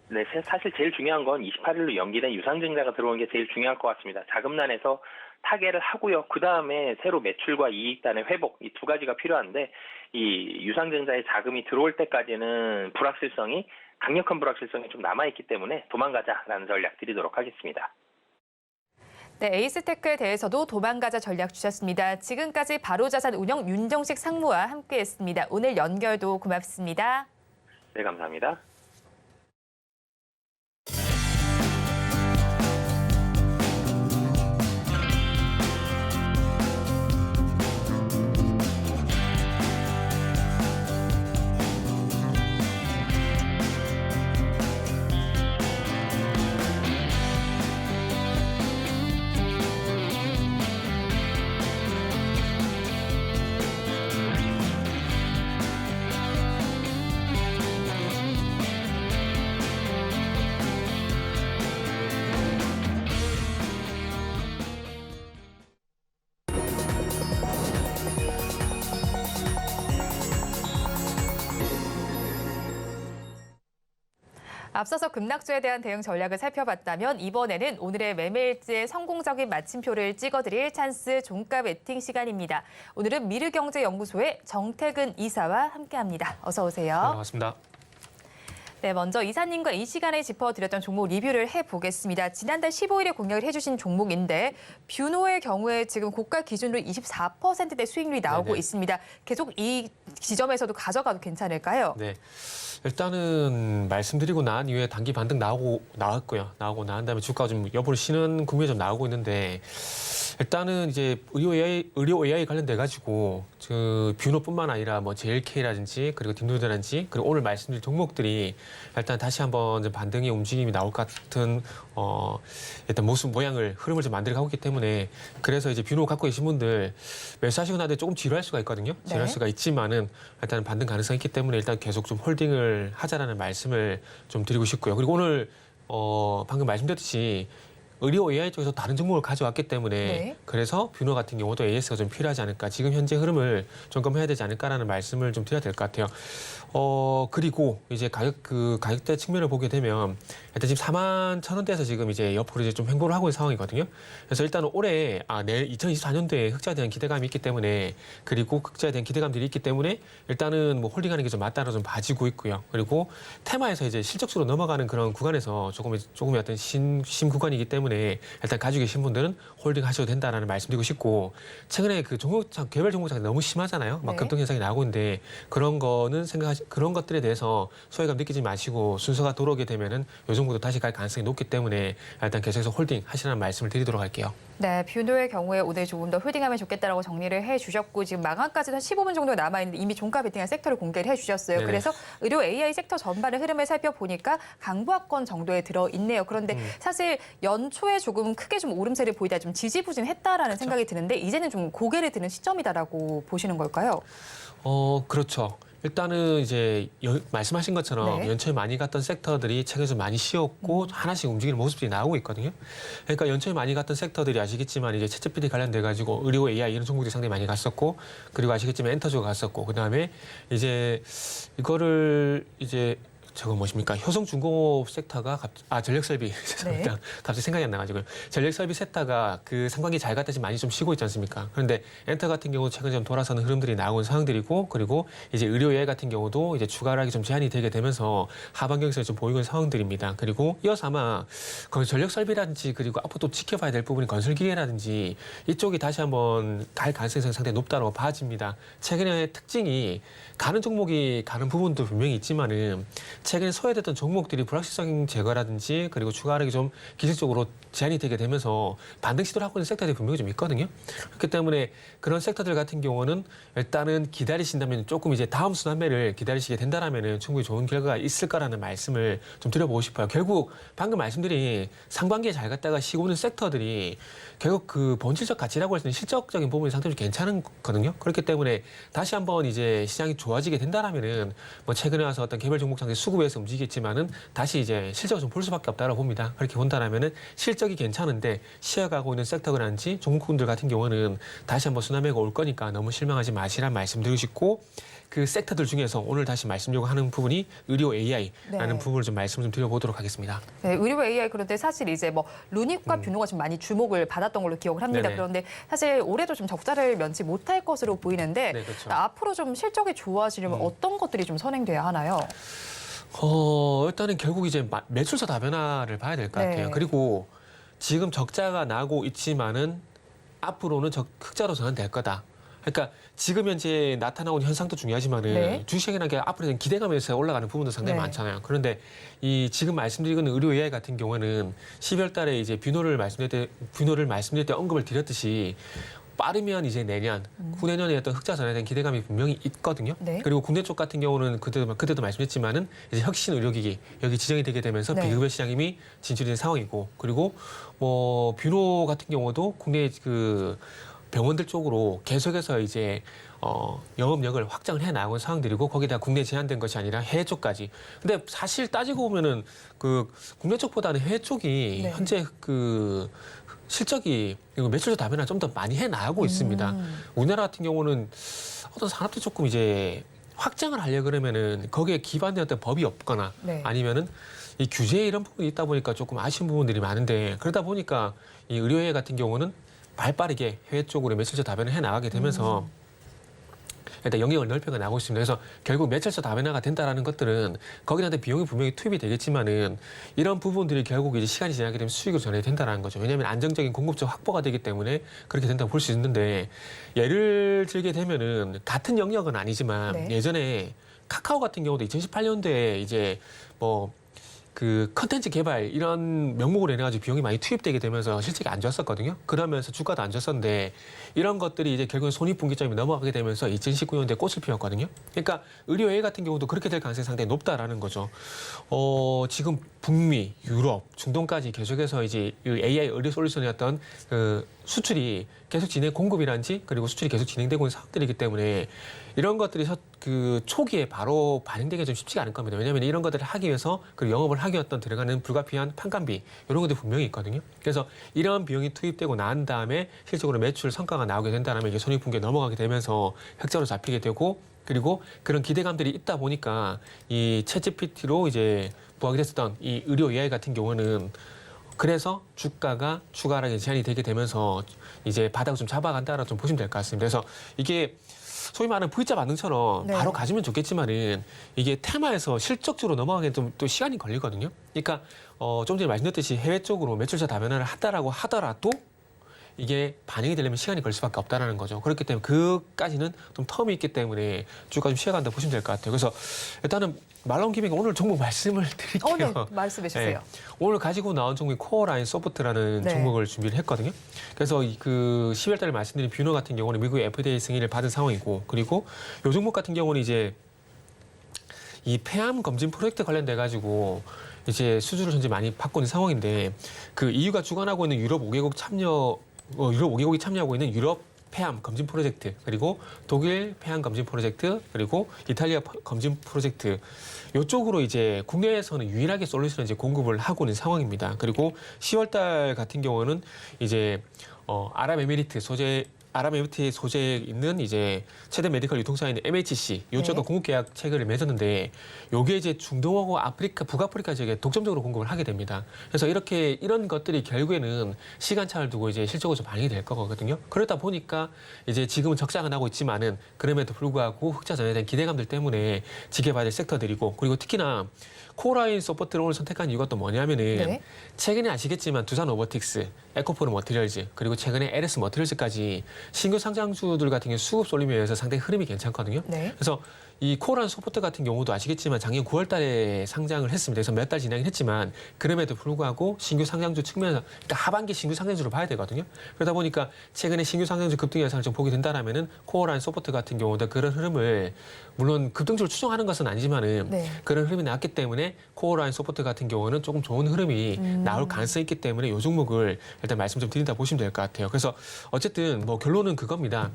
네, 사실 제일 중요한 건 28일로 연기된 유상증자가 들어오는 게 제일 중요할 것 같습니다. 자금난에서 타개를 하고요. 그 다음에 새로 매출과 이익단의 회복, 이 두 가지가 필요한데, 이 유상증자의 자금이 들어올 때까지는 강력한 불확실성이 좀 남아있기 때문에 도망가자라는 전략 드리도록 하겠습니다. 네, 에이스테크에 대해서도 도망가자 전략 주셨습니다. 지금까지 바로자산 운영 윤정식 상무와 함께했습니다. 오늘 연결도 고맙습니다. 네, 감사합니다. 앞서서 급락주에 대한 대응 전략을 살펴봤다면 이번에는 오늘의 매매일지의 성공적인 마침표를 찍어드릴 찬스 종가 베팅 시간입니다. 오늘은 미르경제연구소의 정태근 이사와 함께합니다. 어서 오세요. 네, 반갑습니다. 네, 먼저 이사님과 이 시간에 짚어드렸던 종목 리뷰를 해보겠습니다. 지난달 15일에 공략을 해주신 종목인데 뷰노의 경우에 지금 고가 기준으로 24%대 수익률이 나오고 네네. 있습니다. 계속 이 지점에서도 가져가도 괜찮을까요? 네. 일단은 말씀드리고 난 이후에 단기 반등 나왔고요. 나오고 난 다음에 주가가 좀 여부를 쉬는 국면이 좀 나오고 있는데 일단은 이제 의료 AI 관련돼 가지고 뷰노뿐만 아니라 뭐 JLK라든지 그리고 딥노드라든지 그리고 오늘 말씀드린 종목들이 일단 다시 한번 좀 반등의 움직임이 나올 것 같은 일단 모습 모양을 흐름을 좀 만들어 가고 있기 때문에 그래서 이제 뷰노 갖고 계신 분들 매수하시고 나서 조금 지루할 수가 있거든요. 지루할 네. 수가 있지만은 일단 반등 가능성이 있기 때문에 일단 계속 좀 홀딩을 하자라는 말씀을 좀 드리고 싶고요. 그리고 오늘 방금 말씀드렸듯이 의료 AI 쪽에서 다른 종목을 가져왔기 때문에 네. 그래서 뷰노 같은 경우도 AS가 좀 필요하지 않을까. 지금 현재 흐름을 점검해야 되지 않을까라는 말씀을 좀 드려야 될 것 같아요. 그리고 이제 가격대 측면을 보게 되면 일단 지금 41,000원대에서 지금 이제 옆으로 이제 좀 횡보를 하고 있는 상황이거든요. 그래서 일단은 올해 내일 2024년도에 흑자에 대한 기대감이 있기 때문에 그리고 흑자에 대한 기대감들이 있기 때문에 일단은 뭐 홀딩하는 게 좀 맞다로 좀 봐지고 있고요. 그리고 테마에서 이제 실적수로 넘어가는 그런 구간에서 조금의 어떤 신 구간이기 때문에 일단 가지고 계신 분들은 홀딩 하셔도 된다라는 말씀드리고 싶고 최근에 그 개별 종목장이 너무 심하잖아요. 막 네. 급등 현상이 나오고 있는데 그런 것들에 대해서 소외감 느끼지 마시고 순서가 돌아오게 되면은 요 정도도 다시 갈 가능성이 높기 때문에 일단 계속해서 홀딩 하시라는 말씀을 드리도록 할게요. 네, 뷰노의 경우에 오늘 조금 더 홀딩하면 좋겠다라고 정리를 해주셨고 지금 마감까지도 한 15분 정도 남아있는데 이미 종가 베팅한 섹터를 공개를 해주셨어요. 네네. 그래서 의료 AI 섹터 전반의 흐름을 살펴보니까 강보합권 정도에 들어있네요. 그런데 사실 연초에 조금 크게 좀 오름세를 보이다 좀 지지부진했다라는 생각이 드는데 이제는 좀 고개를 드는 시점이다라고 보시는 걸까요? 그렇죠. 일단은 이제 말씀하신 것처럼 네. 연초에 많이 갔던 섹터들이 최근에 좀 많이 쉬었고 하나씩 움직이는 모습들이 나오고 있거든요. 그러니까 연초에 많이 갔던 섹터들이 아시겠지만 이제 챗GPT 관련돼 가지고 의료 AI 이런 종목들이 상당히 많이 갔었고 그리고 아시겠지만 엔터주가 갔었고 그다음에 이제 이거를 이제 저거 뭐십니까? 효성중공업 섹터가 전력설비 죄송합니다. 네. 갑자기 생각이 안 나가지고요. 전력설비 섹터가 그 상반기 잘 갔다 지금 많이 좀 쉬고 있지 않습니까? 그런데 엔터 같은 경우 최근 좀 돌아서는 흐름들이 나오는 상황들이고 그리고 이제 의료 예약 같은 경우도 이제 추가락이 좀 제한이 되게 되면서 하반 경선이 좀 보이고 있는 상황들입니다. 그리고 이어서 아마 전력설비라든지 그리고 앞으로 또 지켜봐야 될 부분이 건설기계라든지 이쪽이 다시 한번 갈 가능성이 상당히 높다고 봐집니다. 최근의 특징이 가는 종목이 가는 부분도 분명히 있지만은 최근에 소외됐던 종목들이 불확실성 제거라든지 그리고 추가 하락이 좀 기술적으로 제한이 되게 되면서 반등 시도를 하고 있는 섹터들이 분명히 좀 있거든요. 그렇기 때문에 그런 섹터들 같은 경우는 일단은 기다리신다면 조금 이제 다음 순환매를 기다리시게 된다라면은 충분히 좋은 결과가 있을 거라는 말씀을 좀 드려보고 싶어요. 결국 방금 말씀드린 상반기에 잘 갔다가 쉬고 오는 섹터들이 결국 그 본질적 가치라고 할 수 있는 실적적인 부분이 상당히 괜찮거든요. 그렇기 때문에 다시 한번 이제 시장이 좋아지게 된다라면은 뭐 최근에 와서 어떤 개별 종목 상대 수급에서 움직이겠지만은 다시 이제 실적을 좀 볼 수밖에 없다고 봅니다. 그렇게 본다라면은 실적이 괜찮은데 쉬어가고 있는 섹터라든지 종목군들 같은 경우는 다시 한번 순환매가 올 거니까 너무 실망하지 마시란 말씀드리고 싶고 그 섹터들 중에서 오늘 다시 말씀드리려고 하는 부분이 의료 AI라는 네. 부분을 좀 말씀 좀 드려보도록 하겠습니다. 네, 의료 AI 그런데 사실 이제 뭐 루닉과 뷰노가 좀 많이 주목을 받았던 걸로 기억을 합니다. 네네. 그런데 사실 올해도 좀 적자를 면치 못할 것으로 보이는데 네, 그렇죠. 앞으로 좀 실적이 좋아지려면 어떤 것들이 좀 선행돼야 하나요? 일단은 결국 이제 매출사 다변화를 봐야 될 것 같아요. 네. 그리고 지금 적자가 나고 있지만은 앞으로는 흑자로 전환될 거다. 그러니까 지금 현재 나타나고 있는 현상도 중요하지만은 네. 주식이라는 게 앞으로는 기대감에서 올라가는 부분도 상당히 네. 많잖아요. 그런데 이 지금 말씀드리고 있는 의료 AI 같은 경우는 12월 달에 이제 뷰노를 말씀드릴 때 언급을 드렸듯이 빠르면 이제 내년, 후내년에 어떤 흑자 전환에 대한 기대감이 분명히 있거든요. 네. 그리고 국내 쪽 같은 경우는 그때도 말씀드렸지만은 이제 혁신 의료기기 여기 지정이 되게 되면서 네. 비급여 시장 이미 진출된 상황이고 그리고 뭐 뷰노 같은 경우도 국내 그 병원들 쪽으로 계속해서 이제 영업력을 확장을 해 나가는 상황들이고 거기다 국내 제한된 것이 아니라 해외 쪽까지. 근데 사실 따지고 보면은 그 국내 쪽보다는 해외 쪽이 네. 현재 그 실적이 매출도 다변화 좀 더 많이 해 나가고 있습니다. 우리나라 같은 경우는 어떤 산업도 조금 이제 확장을 하려 그러면은 거기에 기반된 어떤 법이 없거나 네. 아니면은 이 규제 이런 부분이 있다 보니까 조금 아쉬운 부분들이 많은데 그러다 보니까 이 의료회 같은 경우는 발빠르게 해외 쪽으로 매출처 다변을 해 나가게 되면서 일단 영역을 넓혀가 나가고 있습니다. 그래서 결국 매출처 다변화가 된다라는 것들은 거기한테 비용이 분명히 투입이 되겠지만은 이런 부분들이 결국 이제 시간이 지나게 되면 수익으로 전환이 된다라는 거죠. 왜냐하면 안정적인 공급처 확보가 되기 때문에 그렇게 된다고 볼 수 있는데 예를 들게 되면은 같은 영역은 아니지만 네. 예전에 카카오 같은 경우도 2018년도에 이제 뭐 그 컨텐츠 개발 이런 명목으로 인해가지고 비용이 많이 투입되게 되면서 실적이 안 좋았었거든요. 그러면서 주가도 안 좋았었는데 이런 것들이 이제 결국은 손익분기점이 넘어가게 되면서 2019년도에 꽃을 피웠거든요. 그러니까 의료 AI 같은 경우도 그렇게 될 가능성이 상당히 높다라는 거죠. 지금 북미, 유럽, 중동까지 계속해서 이제 AI 의료 솔루션이었던 그 수출이 계속 공급이란지 그리고 수출이 계속 진행되고 있는 상황들이기 때문에 이런 것들이 그 초기에 바로 반영되기가 좀 쉽지가 않을 겁니다. 왜냐하면 이런 것들을 하기 위해서 그리고 영업을 하기 위해 들어가는 불가피한 판관비 이런 것들이 분명히 있거든요. 그래서 이런 비용이 투입되고 난 다음에 실적으로 매출 성과가 나오게 된다면 이게 손익분기에 넘어가게 되면서 흑자로 잡히게 되고 그리고 그런 기대감들이 있다 보니까 이 챗GPT로 이제 부각이 됐었던 이 의료 AI 같은 경우는 그래서 주가가 추가하게 제한이 되게 되면서 이제 바닥을 좀 잡아간다라고 좀 보시면 될 것 같습니다. 그래서 이게 소위 말하는 V자 반등처럼 네. 바로 가지면 좋겠지만은 이게 테마에서 실적적으로 넘어가기엔 좀 또 시간이 걸리거든요. 그러니까 좀 전에 말씀드렸듯이 해외 쪽으로 매출자 다변화를 한다라고 하더라도 이게 반영이 되려면 시간이 걸릴 수밖에 없다는 거죠. 그렇기 때문에 그까지는 좀 텀이 있기 때문에 주가 좀 쉬어간다 보시면 될 것 같아요. 그래서 일단은 말 나온 김에 오늘 종목 말씀을 드릴게요. 네, 말씀해 주세요. 네. 오늘 가지고 나온 종목이 코어라인 소프트라는 네. 종목을 준비를 했거든요. 그래서 그 10월 달에 말씀드린 뷰노 같은 경우는 미국 FDA 승인을 받은 상황이고 그리고 요 종목 같은 경우는 이제 이 폐암 검진 프로젝트 관련돼 가지고 이제 수주를 현재 많이 받고 있는 상황인데 그 EU가 주관하고 있는 유럽 5개국 유럽 5개국이 참여하고 있는 유럽 폐암 검진 프로젝트 그리고 독일 폐암 검진 프로젝트 그리고 이탈리아 검진 프로젝트 이쪽으로 이제 국내에서는 유일하게 솔루션을 이제 공급을 하고 있는 상황입니다. 그리고 10월 달 같은 경우는 이제 아랍에미리트에 소재에 있는 이제 최대 메디컬 유통사인 MHC 요쪽과 네. 공급 계약 체결을 맺었는데 요게 이제 중동하고 아프리카, 북아프리카 지역에 독점적으로 공급을 하게 됩니다. 그래서 이런 것들이 결국에는 시간차를 두고 이제 실적으로 좀 반영이 될 거거든요. 그러다 보니까 이제 지금은 적자가 나고 있지만은 그럼에도 불구하고 흑자 전환에 대한 기대감들 때문에 지켜봐야 될 섹터들이고 그리고 특히나 코어라인 소프트를 오늘 선택한 이유가 또 뭐냐면은 네. 최근에 아시겠지만 두산 오버틱스, 에코프로 머티리얼즈 그리고 최근에 LS 머티리얼즈까지 신규 상장주들 같은 경우 수급 쏠림에 의해서 상당히 흐름이 괜찮거든요. 네. 그래서 이 코어라인 소프트 같은 경우도 아시겠지만 작년 9월 달에 상장을 했습니다. 그래서 몇 달 진행을 했지만 그럼에도 불구하고 신규 상장주 측면에서 그러니까 하반기 신규 상장주를 봐야 되거든요. 그러다 보니까 최근에 신규 상장주 급등 현상을 좀 보게 된다라면은 코어라인 소프트 같은 경우도 그런 흐름을 물론 급등주를 추정하는 것은 아니지만은 네. 그런 흐름이 나왔기 때문에 코어라인 소프트 같은 경우는 조금 좋은 흐름이 나올 가능성이 있기 때문에 이 종목을 일단 말씀 좀 드린다 보시면 될 것 같아요. 그래서 어쨌든 뭐 결론은 그겁니다.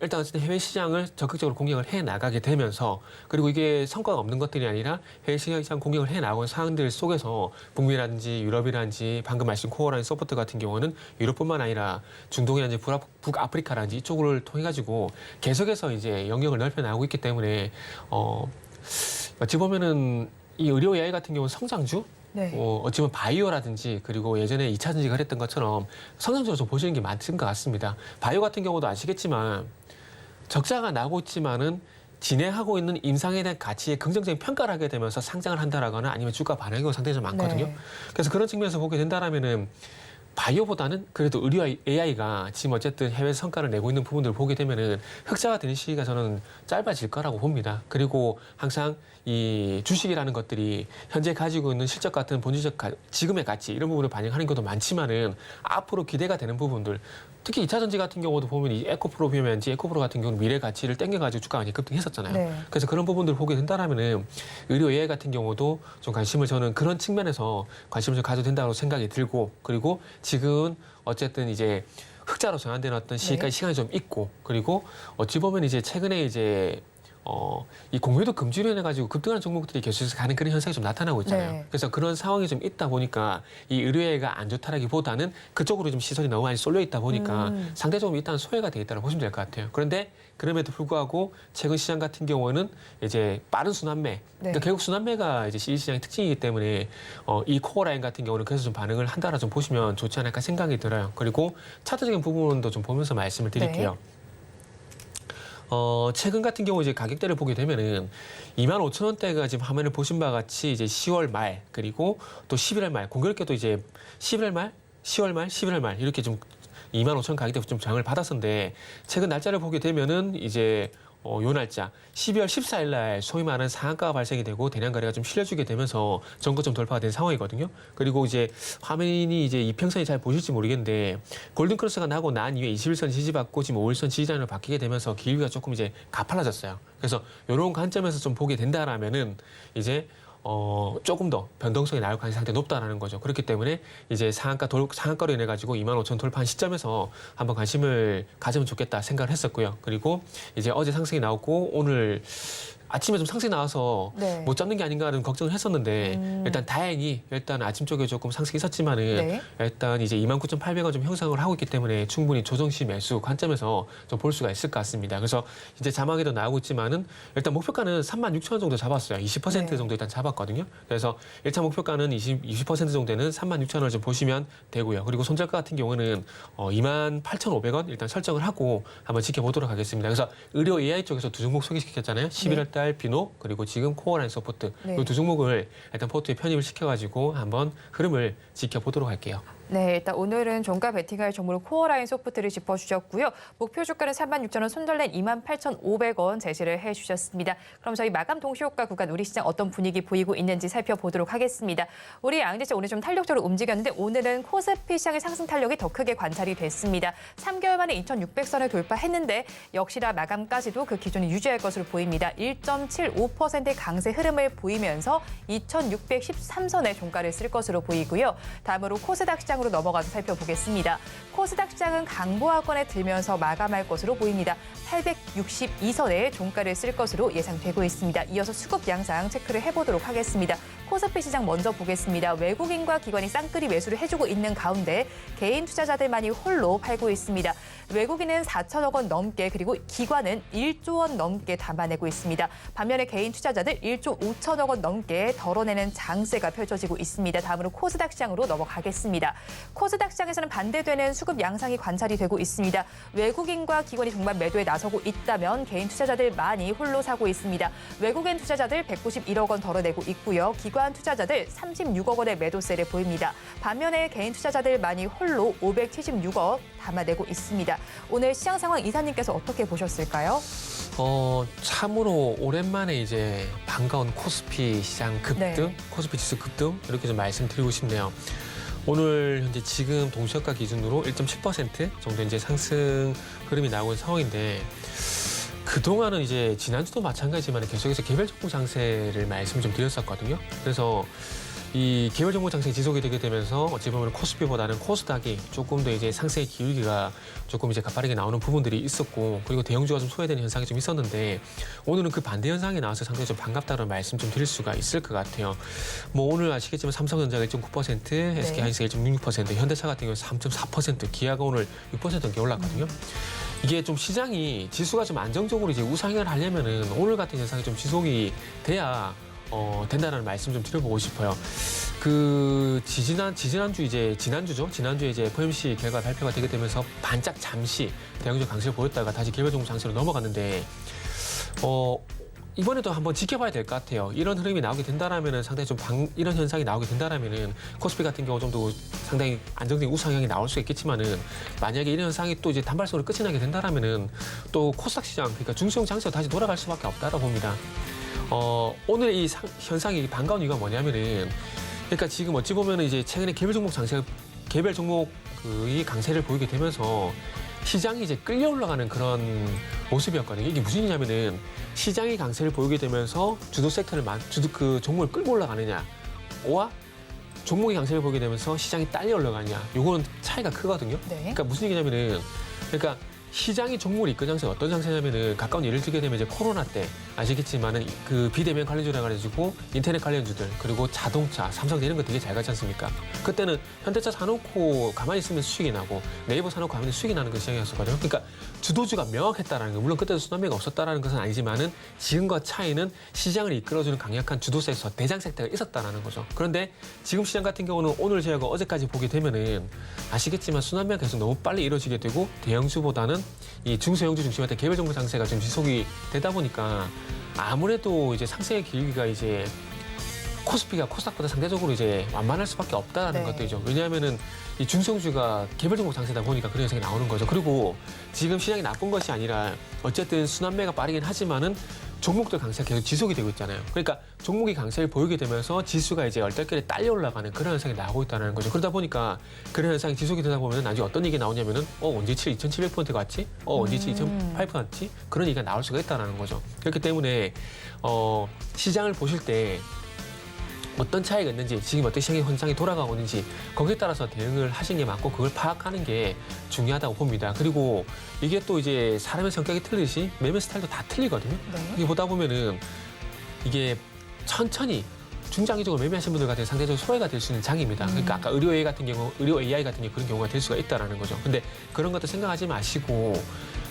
일단 어쨌든 해외 시장을 적극적으로 공략을 해 나가게 되면서 그리고 이게 성과가 없는 것들이 아니라 해외 시장 공격을 해 나온 상황들 속에서 북미라든지 유럽이라든지 방금 말씀 코어라인 소프트 같은 경우는 유럽뿐만 아니라 중동이라든지 북아프리카라든지 이쪽을 통해 가지고 계속해서 이제 영역을 넓혀 나가고 있기 때문에 어찌 보면은 이 의료 AI 같은 경우는 성장주 네. 어찌 보면 바이오라든지 그리고 예전에 2차 전지가 했던 것처럼 성장주로 좀 보시는 게 맞은 것 같습니다. 바이오 같은 경우도 아시겠지만 적자가 나고 있지만은 진행하고 있는 임상에 대한 가치에 긍정적인 평가를 하게 되면서 상장을 한다라거나 아니면 주가 반응이 상당히 좀 많거든요. 네. 그래서 그런 측면에서 보게 된다라면은 바이오보다는 그래도 의료 AI가 지금 어쨌든 해외 성과를 내고 있는 부분들을 보게 되면은 흑자가 되는 시기가 저는 짧아질 거라고 봅니다. 그리고 항상 이 주식이라는 것들이 현재 가지고 있는 실적 같은 본질적 지금의 가치 이런 부분을 반영하는 것도 많지만은 앞으로 기대가 되는 부분들 특히 2차 전지 같은 경우도 보면 이 에코프로 보면지 에코프로 같은 경우는 미래 가치를 땡겨가지고 주가가 많이 급등했었잖아요. 네. 그래서 그런 부분들을 보게 된다라면은 의료 AI 같은 경우도 좀 관심을 저는 그런 측면에서 관심을 좀 가져도 된다고 생각이 들고 그리고 지금 어쨌든 이제 흑자로 전환되는 어떤 시기까지 시간이 좀 있고 그리고 어찌 보면 이제 최근에 이제 이 공매도 금지로 인해 가지고 급등하는 종목들이 계속해서 가는 그런 현상이 좀 나타나고 있잖아요. 네. 그래서 그런 상황이 좀 있다 보니까 이 의료회가 안 좋다라기보다는 그쪽으로 좀 시선이 너무 많이 쏠려 있다 보니까 상대적으로 일단 소외가 돼 있다고 보시면 될 것 같아요. 그런데 그럼에도 불구하고 최근 시장 같은 경우는 이제 빠른 순환매, 그러니까 결국 순환매가 이제 이 시장의 특징이기 때문에 이 코어 라인 같은 경우는 그래서 좀 반응을 한다라 좀 보시면 좋지 않을까 생각이 들어요. 그리고 차트적인 부분도 좀 보면서 말씀을 드릴게요. 최근 같은 경우 이제 가격대를 보게 되면은 25,000원대가 지금 화면을 보신 바와 같이 이제 10월 말 그리고 또 11월 말 공교롭게도 이제 11월 말, 10월 말, 11월 말 이렇게 좀 25,000원 가격대 좀 저항을 받았었는데 최근 날짜를 보게 되면은 이제 요 날짜 12월 14일 날 소위 말하는 상한가가 발생이 되고 대량 거래가 좀 실려주게 되면서 전고점 돌파가 된 상황이거든요. 그리고 이제 화면이 이제 이평선이 잘 보실지 모르겠는데 골든 크로스가 나고 난 이후에 21선 지지받고 지금 5일선 지지단으로 바뀌게 되면서 길이가 조금 이제 가팔라졌어요. 그래서 이런 관점에서 좀 보게 된다라면은 이제 조금 더 변동성이 나올 가능성이 상당히 높다라는 거죠. 그렇기 때문에 이제 상한가로 인해 가지고 25,000 돌파한 시점에서 한번 관심을 가지면 좋겠다 생각을 했었고요. 그리고 이제 어제 상승이 나오고 오늘 아침에 좀 상승이 나와서 못 잡는 게 아닌가라는 걱정을 했었는데 일단 다행히 일단 아침 쪽에 조금 상승이 있었지만은 일단 이제 29,800원 좀 형성을 하고 있기 때문에 충분히 조정시 매수 관점에서 좀 볼 수가 있을 것 같습니다. 그래서 이제 자막에도 나오고 있지만은 일단 목표가는 36,000원 정도 잡았어요. 20% 정도 일단 잡았거든요. 그래서 1차 목표가는 20% 정도는 36,000원을 좀 보시면 되고요. 그리고 손절가 같은 경우는 28,500원 일단 설정을 하고 한번 지켜보도록 하겠습니다. 그래서 의료 AI 쪽에서 두 종목 소개시켰잖아요. 11월 달 비노 그리고 지금 코어라인 소프트 이 두 종목을 일단 포트에 편입을 시켜가지고 한번 흐름을 지켜보도록 할게요. 네, 일단 오늘은 종가 베팅할 종목으로 코어라인 소프트를 짚어주셨고요. 목표 주가는 36,000원, 손절된 28,500원 제시를 해주셨습니다. 그럼 저희 마감 동시효과 구간 우리 시장 어떤 분위기 보이고 있는지 살펴보도록 하겠습니다. 우리 양지시 오늘 좀 탄력적으로 움직였는데 오늘은 코스피 시장의 상승 탄력이 더 크게 관찰이 됐습니다. 3개월 만에 2,600선을 돌파했는데 역시나 마감까지도 그 기준을 유지할 것으로 보입니다. 1.75%의 강세 흐름을 보이면서 2,613선의 종가를 쓸 것으로 보이고요. 다음으로 코스닥 시장 으로 넘어가서 살펴보겠습니다. 코스닥 시장은 강보합권에 들면서 마감할 것으로 보입니다. 862선의 종가를 쓸 것으로 예상되고 있습니다. 이어서 수급 양상 체크를 해보도록 하겠습니다. 코스피 시장 먼저 보겠습니다. 외국인과 기관이 쌍끌이 매수를 해주고 있는 가운데 개인 투자자들만이 홀로 팔고 있습니다. 외국인은 4천억 원 넘게 그리고 기관은 1조 원 넘게 담아내고 있습니다. 반면에 개인 투자자들 1조 5천억 원 넘게 덜어내는 장세가 펼쳐지고 있습니다. 다음으로 코스닥 시장으로 넘어가겠습니다. 코스닥 시장에서는 반대되는 수급 양상이 관찰이 되고 있습니다. 외국인과 기관이 정말 매도에 나서고 있다면 개인 투자자들 많이 홀로 사고 있습니다. 외국인 투자자들 191억 원 덜어내고 있고요. 기관 투자자들 36억 원의 매도세를 보입니다. 반면에 개인 투자자들 많이 홀로 576억 담아내고 있습니다. 오늘 시장 상황 이사님께서 어떻게 보셨을까요? 참으로 오랜만에 이제 반가운 코스피 시장 급등, 코스피 지수 급등 이렇게 좀 말씀드리고 싶네요. 오늘 현재 지금 동시효과 기준으로 1.7% 정도 이제 상승 흐름이 나오고 있는 상황인데 그동안은 이제 지난주도 마찬가지지만 계속해서 개별 종목 장세를 말씀 좀 드렸었거든요. 그래서 이 개별 종목 장세가 지속이 되게 되면서 어찌 보면 코스피보다는 코스닥이 조금 더 이제 상승의 기울기가 조금 이제 가파르게 나오는 부분들이 있었고, 그리고 대형주가 좀 소외되는 현상이 좀 있었는데, 오늘은 그 반대 현상이 나와서 상당히 좀 반갑다는 말씀 좀 드릴 수가 있을 것 같아요. 뭐 오늘 아시겠지만 삼성전자가 1.9%, SK하이닉스가 1.66%, 현대차 같은 경우는 3.4%, 기아가 오늘 6% 넘게 올랐거든요. 이게 좀 시장이 지수가 좀 안정적으로 이제 우상향을 하려면은 오늘 같은 현상이 좀 지속이 돼야 된다는 말씀 좀 드려보고 싶어요. 그 지난주에 이제 FOMC 결과 발표가 되게 되면서 반짝 잠시 대형주 강세를 보였다가 다시 개별 종목 장세로 넘어갔는데 이번에도 한번 지켜봐야 될 것 같아요. 이런 흐름이 나오게 된다라면은 상당히 좀 이런 현상이 나오게 된다라면은 코스피 같은 경우 좀 더 상당히 안정적인 우상향이 나올 수 있겠지만은 만약에 이런 현상이 또 이제 단발성으로 끝이 나게 된다라면은 또 코스닥 시장, 그러니까 중소형 장세로 다시 돌아갈 수밖에 없다고 봅니다. 오늘 이 현상이 반가운 이유가 뭐냐면은, 그러니까 지금 어찌 보면은 이제 최근에 개별 종목의 강세를 보이게 되면서 시장이 이제 끌려 올라가는 그런 모습이었거든요. 이게 무슨 일이냐면은 시장이 강세를 보이게 되면서 주도 섹터를 그 종목을 끌고 올라가느냐와 종목이 강세를 보이게 되면서 시장이 딸려 올라가느냐, 요거는 차이가 크거든요. 네. 그러니까 무슨 얘기냐면은, 그러니까 시장이 종목을 이끈 장세가 어떤 장세냐면은, 가까운 예를 들게 되면 이제 코로나 때 아시겠지만은 그 비대면 관련주라 가지고 인터넷 관련주들, 그리고 자동차, 삼성 이런 거 되게 잘 가지 않습니까? 그때는 현대차 사놓고 가만히 있으면 수익이 나고 네이버 사놓고 가만히 수익이 나는 그 시장이었었거든요. 그러니까 주도주가 명확했다라는 거, 물론 그때도 순환매가 없었다라는 것은 아니지만은 지금과 차이는 시장을 이끌어주는 강력한 주도 섹터, 대장 섹터가 있었다라는 거죠. 그런데 지금 시장 같은 경우는 오늘 제가 어제까지 보게 되면은 아시겠지만 순환매가 계속 너무 빨리 이루어지게 되고 대형주보다는 이 중소형주 중심의 개별 종목 장세가 좀 지속이 되다 보니까 아무래도 이제 상승의 기울기가 이제 코스피가 코스닥보다 상대적으로 이제 완만할 수밖에 없다는 것들이죠. 왜냐하면은 이 중소형주가 개별 종목 장세다 보니까 그런 현상이 나오는 거죠. 그리고 지금 시장이 나쁜 것이 아니라 어쨌든 순환매가 빠르긴 하지만은 종목들 강세가 계속 지속이 되고 있잖아요. 그러니까 종목이 강세를 보이게 되면서 지수가 이제 얼떨결에 딸려 올라가는 그런 현상이 나오고 있다는 거죠. 그러다 보니까 그런 현상이 지속이 되다 보면 나중에 어떤 얘기가 나오냐면은 언제 2700%가 왔지? 언제 2800% 왔지? 그런 얘기가 나올 수가 있다는 거죠. 그렇기 때문에 시장을 보실 때 어떤 차이가 있는지, 지금 어떤 시장의 현상이 돌아가고 있는지 거기에 따라서 대응을 하시는 게 맞고 그걸 파악하는 게 중요하다고 봅니다. 그리고 이게 또 이제 사람의 성격이 틀리듯이 매매 스타일도 다 틀리거든요. 이게 보다 보면은 이게 천천히 중장기적으로 매매하시는 분들 같은 상대적으로 소외가 될 수 있는 장입니다. 그러니까 아까 의료 AI 같은 경우 그런 경우가 될 수가 있다라는 거죠. 근데 그런 것도 생각하지 마시고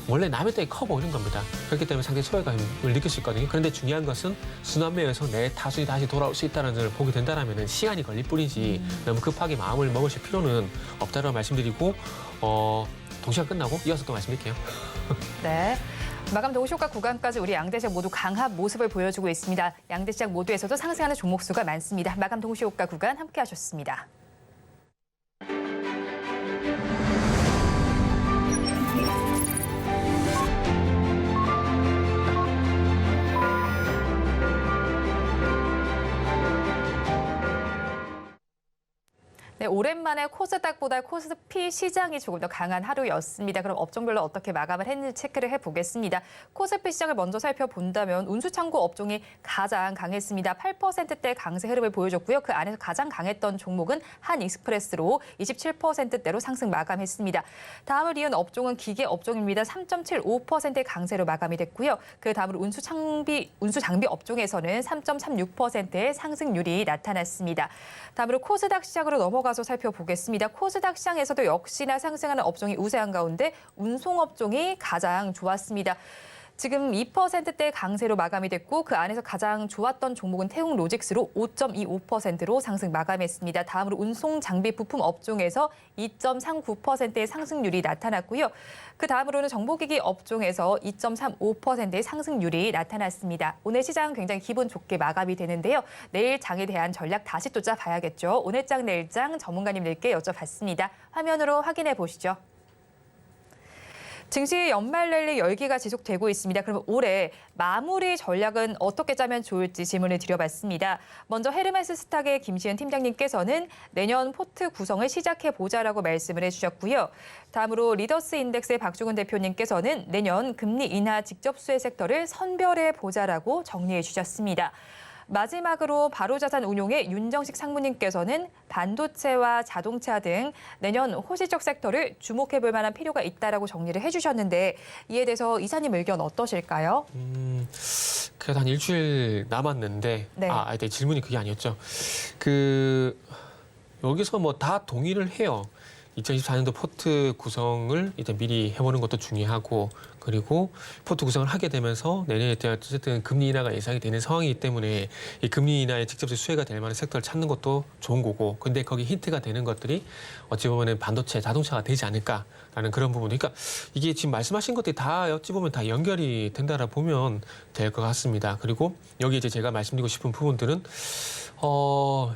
원래 남의 떡이 커 보이는 겁니다. 그렇기 때문에 상당히 소외감을 느낄 수 있거든요. 그런데 중요한 것은 순환매에서 내 타순이 다시 돌아올 수 있다는 걸 보게 된다면 시간이 걸릴 뿐이지 너무 급하게 마음을 먹으실 필요는 없다고 말씀드리고 동시간 끝나고 이어서 또 말씀드릴게요. 네. 마감 동시효과 구간까지 우리 양대 시장 모두 강한 모습을 보여주고 있습니다. 양대 시장 모두에서도 상승하는 종목 수가 많습니다. 마감 동시효과 구간 함께 하셨습니다. 네, 오랜만에 코스닥보다 코스피 시장이 조금 더 강한 하루였습니다. 그럼 업종별로 어떻게 마감을 했는지 체크를 해보겠습니다. 코스피 시장을 먼저 살펴본다면 운수창고 업종이 가장 강했습니다. 8%대 강세 흐름을 보여줬고요. 그 안에서 가장 강했던 종목은 한익스프레스로 27%대로 상승 마감했습니다. 다음을 이은 업종은 기계 업종입니다. 3.75%의 강세로 마감이 됐고요. 그 다음으로 운수장비 업종에서는 3.36%의 상승률이 나타났습니다. 다음으로 코스닥 시장으로 넘어가서 살펴보겠습니다. 코스닥 시장에서도 역시나 상승하는 업종이 우세한 가운데 운송업종이 가장 좋았습니다. 지금 2%대 강세로 마감이 됐고 그 안에서 가장 좋았던 종목은 태웅로직스로 5.25%로 상승 마감했습니다. 다음으로 운송 장비 부품 업종에서 2.39%의 상승률이 나타났고요. 그 다음으로는 정보기기 업종에서 2.35%의 상승률이 나타났습니다. 오늘 시장 굉장히 기분 좋게 마감이 되는데요. 내일 장에 대한 전략 다시 또 짜봐야겠죠. 오늘 장 내일 장 전문가님들께 여쭤봤습니다. 화면으로 확인해 보시죠. 증시 연말 랠리 열기가 지속되고 있습니다. 그럼 올해 마무리 전략은 어떻게 짜면 좋을지 질문을 드려봤습니다. 먼저 헤르메스 스탁의 김시은 팀장님께서는 내년 포트 구성을 시작해보자라고 말씀을 해주셨고요. 다음으로 리더스 인덱스의 박주근 대표님께서는 내년 금리 인하 직접 수혜 섹터를 선별해보자라고 정리해 주셨습니다. 마지막으로 바로자산운용의 윤정식 상무님께서는 반도체와 자동차 등 내년 호시적 섹터를 주목해볼 만한 필요가 있다라고 정리를 해주셨는데 이에 대해서 이사님 의견 어떠실까요? 그래도 한 일주일 남았는데 네. 네, 질문이 그게 아니었죠. 여기서 뭐 다 동의를 해요. 2024년도 포트 구성을 이제 미리 해보는 것도 중요하고, 그리고 포트 구성을 하게 되면서 내년에 어쨌든 금리 인하가 예상이 되는 상황이기 때문에 이 금리 인하에 직접적 수혜가 될 만한 섹터를 찾는 것도 좋은 거고, 근데 거기 힌트가 되는 것들이 어찌 보면은 반도체, 자동차가 되지 않을까라는 그런 부분. 그러니까 이게 지금 말씀하신 것들이 다 어찌 보면 다 연결이 된다라 보면 될 것 같습니다. 그리고 여기 이제 제가 말씀드리고 싶은 부분들은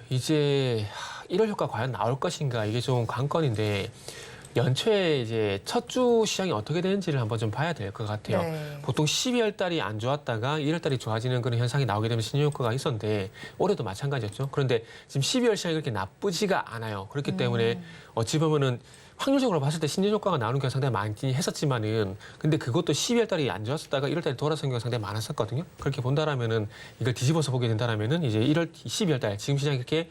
이제 1월 효과 과연 나올 것인가, 이게 좀 관건인데, 연초에 이제 첫 주 시장이 어떻게 되는지를 한번 좀 봐야 될 것 같아요. 네. 보통 12월 달이 안 좋았다가 1월 달이 좋아지는 그런 현상이 나오게 되면 신효과가 있었는데, 올해도 마찬가지였죠. 그런데 지금 12월 시장이 그렇게 나쁘지가 않아요. 그렇기 때문에 어찌 보면은 확률적으로 봤을 때 신효과가 나오는 경우가 상당히 많긴 했었지만은, 근데 그것도 12월 달이 안 좋았다가 1월 달에 돌아선 경우가 상당히 많았었거든요. 그렇게 본다라면은, 이걸 뒤집어서 보게 된다라면은 이제 12월 달 지금 시장이 그렇게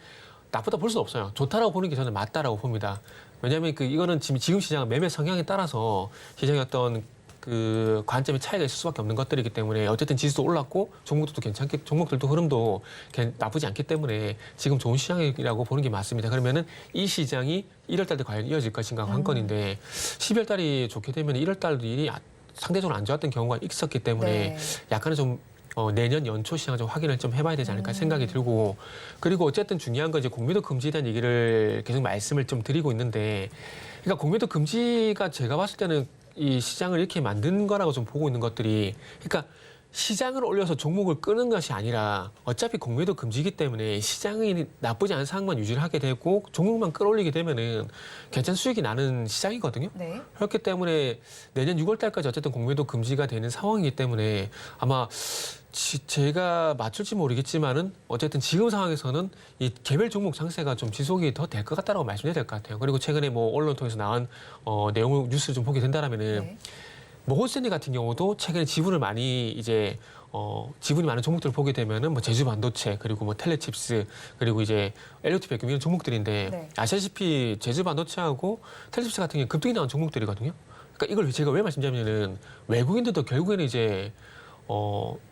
나쁘다 볼 수는 없어요. 좋다라고 보는 게 저는 맞다라고 봅니다. 왜냐하면 이거는 지금 시장은 매매 성향에 따라서 시장의 어떤 그 관점의 차이가 있을 수밖에 없는 것들이기 때문에, 어쨌든 지수도 올랐고 종목들도 괜찮게, 종목들도 흐름도 나쁘지 않기 때문에 지금 좋은 시장이라고 보는 게 맞습니다. 그러면은 이 시장이 1월 달도 과연 이어질 것인가 관건인데, 12월 달이 좋게 되면 1월 달도 일이 상대적으로 안 좋았던 경우가 있었기 때문에 네. 약간은 좀 내년 연초 시장을 좀 확인을 좀 해봐야 되지 않을까 생각이 들고, 그리고 어쨌든 중요한 건 이제 공매도 금지에 대한 얘기를 계속 말씀을 좀 드리고 있는데, 그러니까 공매도 금지가 제가 봤을 때는 이 시장을 이렇게 만든 거라고 좀 보고 있는 것들이, 그러니까 시장을 올려서 종목을 끄는 것이 아니라 어차피 공매도 금지이기 때문에 시장이 나쁘지 않은 상황만 유지를 하게 되고 종목만 끌어올리게 되면은 괜찮은 수익이 나는 시장이거든요. 네. 그렇기 때문에 내년 6월 달까지 어쨌든 공매도 금지가 되는 상황이기 때문에 아마 제가 맞출지 모르겠지만은 어쨌든 지금 상황에서는 이 개별 종목 장세가 좀 지속이 더 될 것 같다라고 말씀드려야 될 것 같아요. 그리고 최근에 뭐 언론 통해서 나온 내용을 뉴스를 좀 보게 된다라면은 네. 모건스탠리 같은 경우도 최근에 지분을 많이 이제 지분이 많은 종목들을 보게 되면은 뭐 제주 반도체, 그리고 뭐 텔레칩스, 그리고 이제 LOT 백금 이런 종목들인데, 네. 아시다시피 제주 반도체하고 텔레칩스 같은 게 급등이 나온 종목들이거든요. 그러니까 이걸 제가 왜 말씀드리냐면은 외국인들도 결국에는 이제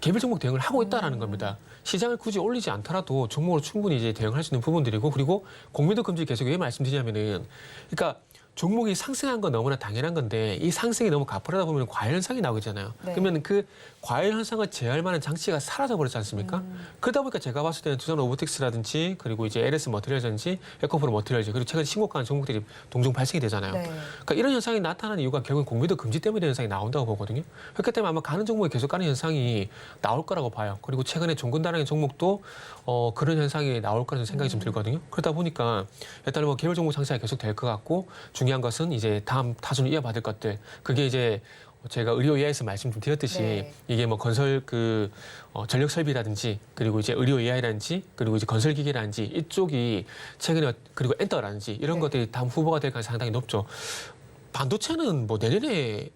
개별 종목 대응을 하고 있다라는 겁니다. 시장을 굳이 올리지 않더라도 종목으로 충분히 이제 대응할 수 있는 부분들이고, 그리고 공매도 금지 계속 왜 말씀드리냐면은, 그러니까 종목이 상승한 건 너무나 당연한 건데 이 상승이 너무 가파르다 보면 과열 현상이 나오잖아요. 네. 그러면 그 과열 현상을 제어할 만한 장치가 사라져 버렸지 않습니까? 그러다 보니까 제가 봤을 때는 두산 로보틱스라든지, 그리고 이제 LS 머티리얼즈든지, 에코프로 머티리얼즈, 그리고 최근 신고가는 종목들이 동종 발생이 되잖아요. 네. 그러니까 이런 현상이 나타나는 이유가 결국은 공매도 금지 때문에 현상이 나온다고 보거든요. 그렇기 때문에 아마 가는 종목이 계속 가는 현상이 나올 거라고 봐요. 그리고 최근에 종근다라는 종목도 그런 현상이 나올 거라는 생각이 좀 들거든요. 그러다 보니까 일단은 뭐 개별 종목 상승이 계속 될 것 같고, 중요한 것은 이제 다음 타순을 이어받을 것들, 그게 이제 제가 의료 AI에서 말씀 좀 드렸듯이 네. 이게 뭐 건설 전력 설비라든지, 그리고 이제 의료 AI라든지, 그리고 이제 건설 기계라든지 이쪽이 최근에, 그리고 엔터라든지 이런 네. 것들이 것들이 다음 후보가 될 가능성이 상당히 높죠. 반도체는 뭐 내년에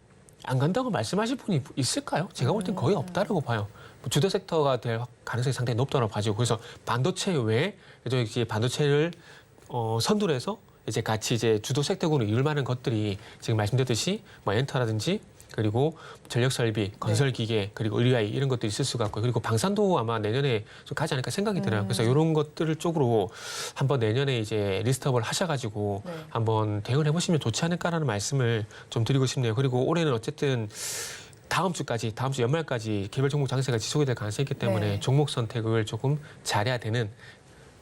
안 간다고 말씀하실 분이 있을까요? 제가 볼 땐 거의 없다라고 봐요. 주도 섹터가 될 가능성이 상당히 높다고 봐지고, 그래서 반도체 외에 이제 반도체를 선두로 해서 이제 같이 이제 주도 섹터군을 이룰 만한 것들이 지금 말씀드렸듯이 뭐 엔터라든지, 그리고 전력 설비, 건설 기계, 그리고 의료 AI 이런 것도 있을 수가 있고, 그리고 방산도 아마 내년에 좀 가지 않을까 생각이 들어요. 그래서 이런 것들을 쪽으로 한번 내년에 이제 리스트업을 하셔가지고 네. 한번 대응을 해보시면 좋지 않을까라는 말씀을 좀 드리고 싶네요. 그리고 올해는 어쨌든 다음 주 연말까지 개별 종목 장세가 지속이 될 가능성이 있기 때문에 네. 종목 선택을 조금 잘해야 되는,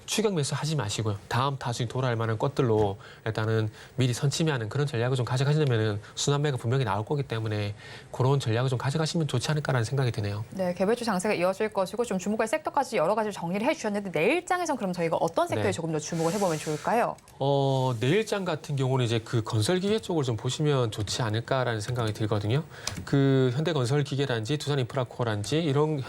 추격 매수 하지 마시고요. 다음 타순이 돌아올 만한 것들로 일단은 미리 선침하는 그런 전략을 좀 가져가시려면은 순환매가 분명히 나올 거기 때문에 그런 전략을 좀 가져가시면 좋지 않을까라는 생각이 드네요. 네, 개별주 장세가 이어질 것이고 좀 주목할 섹터까지 여러 가지 정리를 해주셨는데 내일장에선 그럼 저희가 어떤 섹터에 네. 조금 더 주목을 해보면 좋을까요? 내일장 같은 경우는 이제 그 건설기계 쪽을 좀 보시면 좋지 않을까라는 생각이 들거든요. 그 현대건설기계라든지 두산인프라코어라든지 이런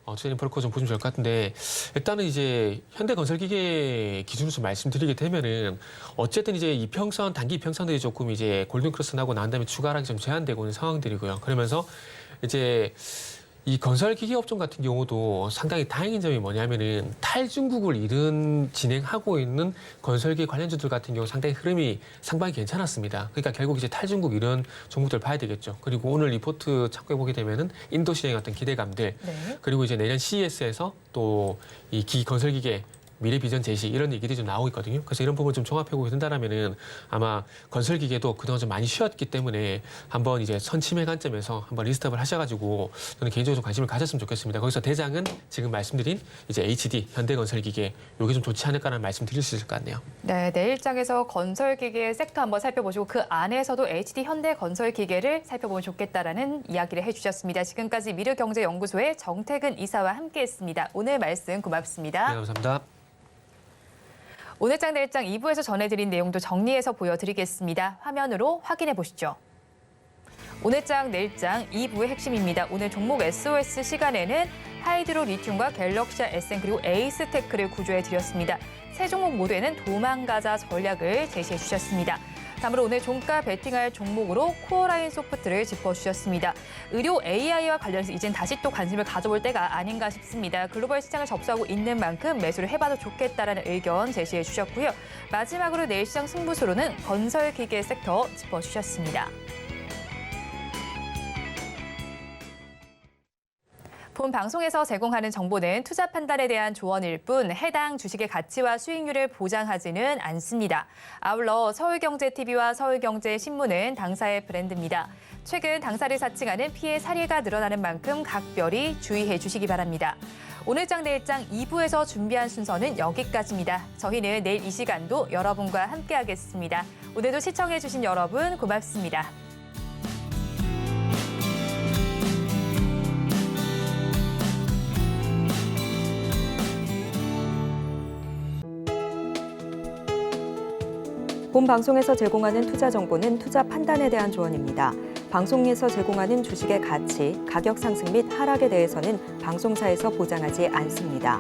두산인프라코어 좀 보시면 좋을 것 같은데, 일단은 이제 현대건설기계 기준으로 좀 말씀드리게 되면은 어쨌든 이제 이평선, 단기 이평선들이 조금 이제 골든크로스 나고 난 다음에 추가 하락이 좀 제한되고 있는 상황들이고요. 그러면서 이제 이 건설기계 업종 같은 경우도 상당히 다행인 점이 뭐냐면은 탈중국을 진행하고 있는 건설기 관련주들 같은 경우 상당히 흐름이 상당히 괜찮았습니다. 그러니까 결국 이제 탈중국 이런 종목들 봐야 되겠죠. 그리고 오늘 리포트 참고해 보게 되면은 인도 시장의 어떤 기대감들, 네. 그리고 이제 내년 CES에서 또 이 건설기계 미래 비전 제시 이런 얘기들이 좀 나오고 있거든요. 그래서 이런 부분 좀 종합해 보게 된다라면은 아마 건설기계도 그동안 좀 많이 쉬었기 때문에 한번 이제 선침해 관점에서 한번 리스트업을 하셔가지고 저는 개인적으로 좀 관심을 가졌으면 좋겠습니다. 거기서 대장은 지금 말씀드린 이제 HD 현대건설기계 요게 좀 좋지 않을까라는 말씀 드릴 수 있을 것 같네요. 네, 내일장에서 건설기계 섹터 한번 살펴보시고 그 안에서도 HD 현대건설기계를 살펴보면 좋겠다라는 이야기를 해주셨습니다. 지금까지 미르경제연구소의 정태근 이사와 함께했습니다. 오늘 말씀 고맙습니다. 네, 감사합니다. 오늘장 내일장 2부에서 전해드린 내용도 정리해서 보여드리겠습니다. 화면으로 확인해 보시죠. 오늘장 내일장 2부의 핵심입니다. 오늘 종목 SOS 시간에는 하이드로 리튬과 갤럭시아 SN 그리고 에이스테크를 구조해 드렸습니다. 세 종목 모두에는 도망가자 전략을 제시해 주셨습니다. 다음으로 오늘 종가 베팅할 종목으로 코어라인 소프트를 짚어주셨습니다. 의료 AI와 관련해서 이젠 다시 또 관심을 가져볼 때가 아닌가 싶습니다. 글로벌 시장을 접수하고 있는 만큼 매수를 해봐도 좋겠다라는 의견 제시해 주셨고요. 마지막으로 내일 시장 승부수로는 건설기계 섹터 짚어주셨습니다. 본 방송에서 제공하는 정보는 투자 판단에 대한 조언일 뿐 해당 주식의 가치와 수익률을 보장하지는 않습니다. 아울러 서울경제TV와 서울경제신문은 당사의 브랜드입니다. 최근 당사를 사칭하는 피해 사례가 늘어나는 만큼 각별히 주의해 주시기 바랍니다. 오늘장 내일장 2부에서 준비한 순서는 여기까지입니다. 저희는 내일 이 시간도 여러분과 함께하겠습니다. 오늘도 시청해 주신 여러분 고맙습니다. 본 방송에서 제공하는 투자 정보는 투자 판단에 대한 조언입니다. 방송에서 제공하는 주식의 가치, 가격 상승 및 하락에 대해서는 방송사에서 보장하지 않습니다.